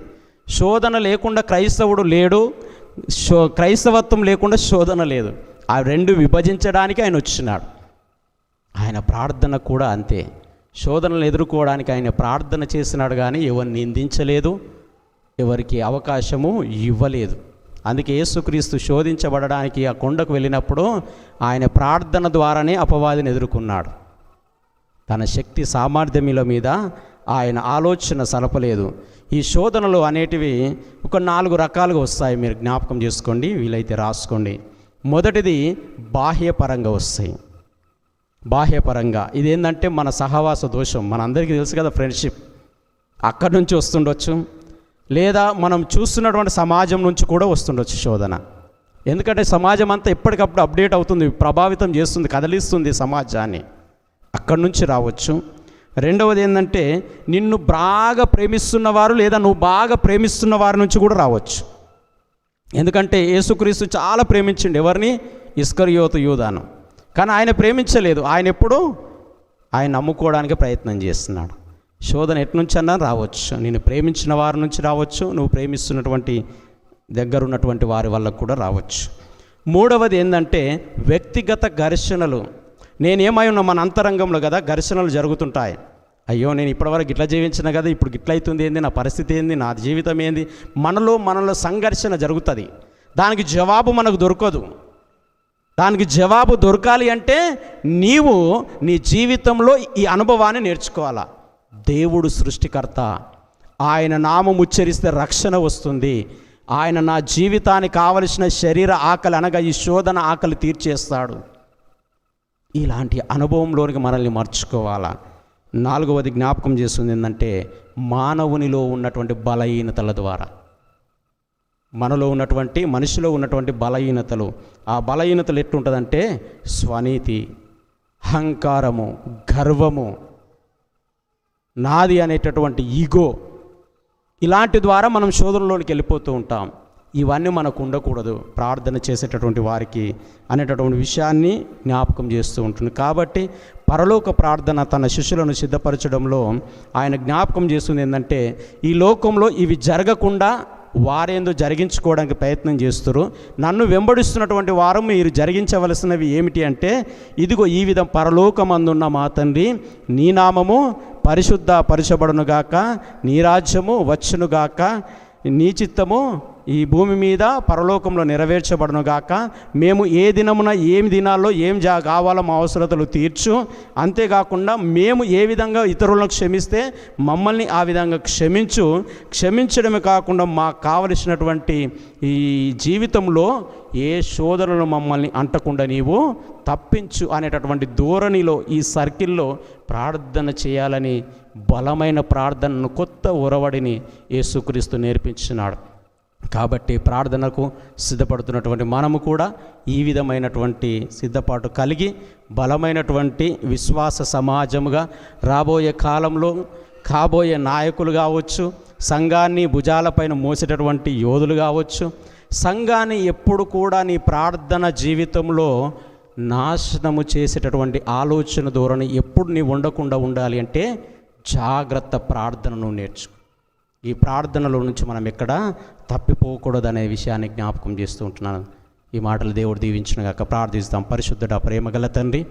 శోధన లేకుండా క్రైస్తవుడు లేడు, క్రైస్తవత్వం లేకుండా శోధన లేదు. ఆ రెండు విభజించడానికి ఆయన వచ్చినాడు. ఆయన ప్రార్థన కూడా అంతే. శోధనలు ఎదుర్కోవడానికి ఆయన ప్రార్థన చేసినాడు, కానీ ఎవరిని నిందించలేదు, ఎవరికి అవకాశము ఇవ్వలేదు. అందుకే యేసుక్రీస్తు శోధించబడడానికి ఆ కొండకు వెళ్ళినప్పుడు ఆయన ప్రార్థన ద్వారానే అపవాదిని ఎదుర్కొన్నాడు. తన శక్తి సామర్థ్యముల మీద ఆయన ఆలోచన సలపలేదు. ఈ శోధనలు అనేటివి ఒక 4 రకాలుగా వస్తాయి. మీరు జ్ఞాపకం చేసుకోండి, వీలైతే రాసుకోండి. మొదటిది బాహ్యపరంగా వస్తాయి. బాహ్యపరంగా ఇదేంటంటే మన సహవాస దోషం. మనందరికీ తెలుసు కదా, ఫ్రెండ్షిప్ అక్కడి నుంచి వస్తుండొచ్చు, లేదా మనం చూస్తున్నటువంటి సమాజం నుంచి కూడా వస్తుండొచ్చు శోధన. ఎందుకంటే సమాజం అంతా ఎప్పటికప్పుడు అప్డేట్ అవుతుంది, ప్రభావితం చేస్తుంది, కదిలిస్తుంది సమాజాన్ని. అక్కడి నుంచి రావచ్చు. రెండవది ఏంటంటే నిన్ను బాగా ప్రేమిస్తున్నవారు లేదా నువ్వు బాగా ప్రేమిస్తున్న వారి నుంచి కూడా రావచ్చు. ఎందుకంటే యేసుక్రీస్తు చాలా ప్రేమించిండు ఎవరిని? ఇస్కరియోతు యూదాను. కానీ ఆయన ప్రేమించలేదు. ఆయన ఎప్పుడు ఆయన నమ్ముకోవడానికి ప్రయత్నం చేస్తున్నాడు. శోధన ఎట్నుంచి అన్నా రావచ్చు. నేను ప్రేమించిన వారి నుంచి రావచ్చు, నువ్వు ప్రేమిస్తున్నటువంటి దగ్గరున్నటువంటి వారి వల్ల కూడా రావచ్చు. మూడవది ఏంటంటే వ్యక్తిగత ఘర్షణలు. నేనేమై ఉన్నా మన అంతరంగంలో కదా ఘర్షణలు జరుగుతుంటాయి. అయ్యో నేను ఇప్పటివరకు ఇట్లా జీవించిన కదా, ఇప్పుడు ఇట్లా అవుతుంది ఏంది, నా పరిస్థితి ఏంది, నా జీవితం ఏంది, మనలో సంఘర్షణ జరుగుతుంది. దానికి జవాబు మనకు దొరకదు. దానికి జవాబు దొరకాలి అంటే నీవు నీ జీవితంలో ఈ అనుభవాన్ని నేర్చుకోవాలా. దేవుడు సృష్టికర్త, ఆయన నామం ఉచ్చరిస్తే రక్షణ వస్తుంది, ఆయన నా జీవితానికి కావలసిన శరీర ఆకలి అనగా ఈ శోధన ఆకలి తీర్చేస్తాడు. ఇలాంటి అనుభవంలోనికి మనల్ని మర్చుకోవాలా. 4వది జ్ఞాపకం చేస్తుంది ఏంటంటే మానవునిలో ఉన్నటువంటి బలహీనతల ద్వారా, మనలో ఉన్నటువంటి మనిషిలో ఉన్నటువంటి బలహీనతలు. ఆ బలహీనతలు ఎట్లుంటుందంటే స్వనీతి, అహంకారము, గర్వము, నాది అనేటటువంటి ఈగో, ఇలాంటి ద్వారా మనం శోధనలోనికి వెళ్ళిపోతూ ఉంటాం. ఇవన్నీ మనకు ఉండకూడదు ప్రార్థన చేసేటటువంటి వారికి అనేటటువంటి విషయాన్ని జ్ఞాపకం చేస్తూ ఉంటుంది. కాబట్టి పరలోక ప్రార్థన తన శిష్యులను సిద్ధపరచడంలో ఆయన జ్ఞాపకం చేస్తుంది ఏంటంటే ఈ లోకంలో ఇవి జరగకుండా వారేందో జరిగించుకోవడానికి ప్రయత్నం చేస్తారు. నన్ను వెంబడిస్తున్నటువంటి వారు మీరు జరిగించవలసినవి ఏమిటి అంటే, ఇదిగో ఈ విధం పరలోకమందున్న మా తండ్రి నీ నామము పరిశుద్ధ పరచబడునుగాక, నీ రాజ్యము వచ్చునుగాక, నీ చిత్తము ఈ భూమి మీద పరలోకంలో నెరవేర్చబడునుగాక. మేము ఏ దినమున ఏమి దినాల్లో ఏం కావాలో మా అవసరతలు తీర్చు. అంతేకాకుండా మేము ఏ విధంగా ఇతరులను క్షమిస్తే మమ్మల్ని ఆ విధంగా క్షమించు. క్షమించడమే కాకుండా మాకు కావలసినటువంటి ఈ జీవితంలో ఏ శోధనలు మమ్మల్ని అంటకుండా నీవు తప్పించు అనేటటువంటి ధోరణిలో ఈ సర్కిల్లో ప్రార్థన చేయాలని బలమైన ప్రార్థనను, కొత్త ఒరవడిని యేసుక్రీస్తు నేర్పించినాడు. కాబట్టి ప్రార్థనకు సిద్ధపడుతున్నటువంటి మనము కూడా ఈ విధమైనటువంటి సిద్ధపాటు కలిగి బలమైనటువంటి విశ్వాస సమాజముగా రాబోయే కాలంలో కాబోయే నాయకులు కావచ్చు, సంఘాన్ని భుజాలపైన మోసేటటువంటి యోధులు కావచ్చు, సంఘాన్ని ఎప్పుడు కూడా నీ ప్రార్థన జీవితంలో నాశనము చేసేటటువంటి ఆలోచన ధోరణి ఎప్పుడు నీ ఉండకుండా ఉండాలి అంటే జాగ్రత్త ప్రార్థనను నేర్చుకో. ఈ ప్రార్థనలో నుంచి మనం ఎక్కడ తప్పిపోకూడదు అనే విషయాన్ని జ్ఞాపకం చేస్తూ ఉంటున్నాను. ఈ మాటలు దేవుడు దీవించునుగాక. ప్రార్థిస్తాం. పరిశుద్ధుడా, ప్రేమగల తండ్రి,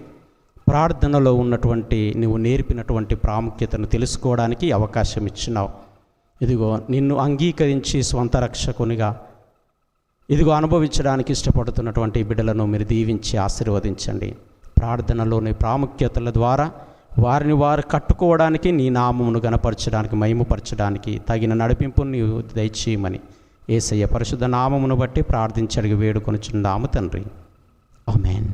ప్రార్థనలో ఉన్నటువంటి నువ్వు నేర్పినటువంటి ప్రాముఖ్యతను తెలుసుకోవడానికి అవకాశం ఇచ్చినావు. ఇదిగో నిన్ను అంగీకరించి స్వంత రక్షకునిగా ఇదిగో అనుభవించడానికి ఇష్టపడుతున్నటువంటి బిడ్డలను మీరు దీవించి ఆశీర్వదించండి. ప్రార్థనలోని ప్రాముఖ్యతల ద్వారా వారిని వారు కట్టుకోవడానికి, నీ నామమును గణపరచడానికి, మహిమపరచడానికి తగిన నడిపింపును నీవు దయచేయమని యేసయ్య పరిశుద్ధ నామమును బట్టి ప్రార్థించి అడిగి వేడుకొనుచున్నాము తండ్రి. ఆమేన్.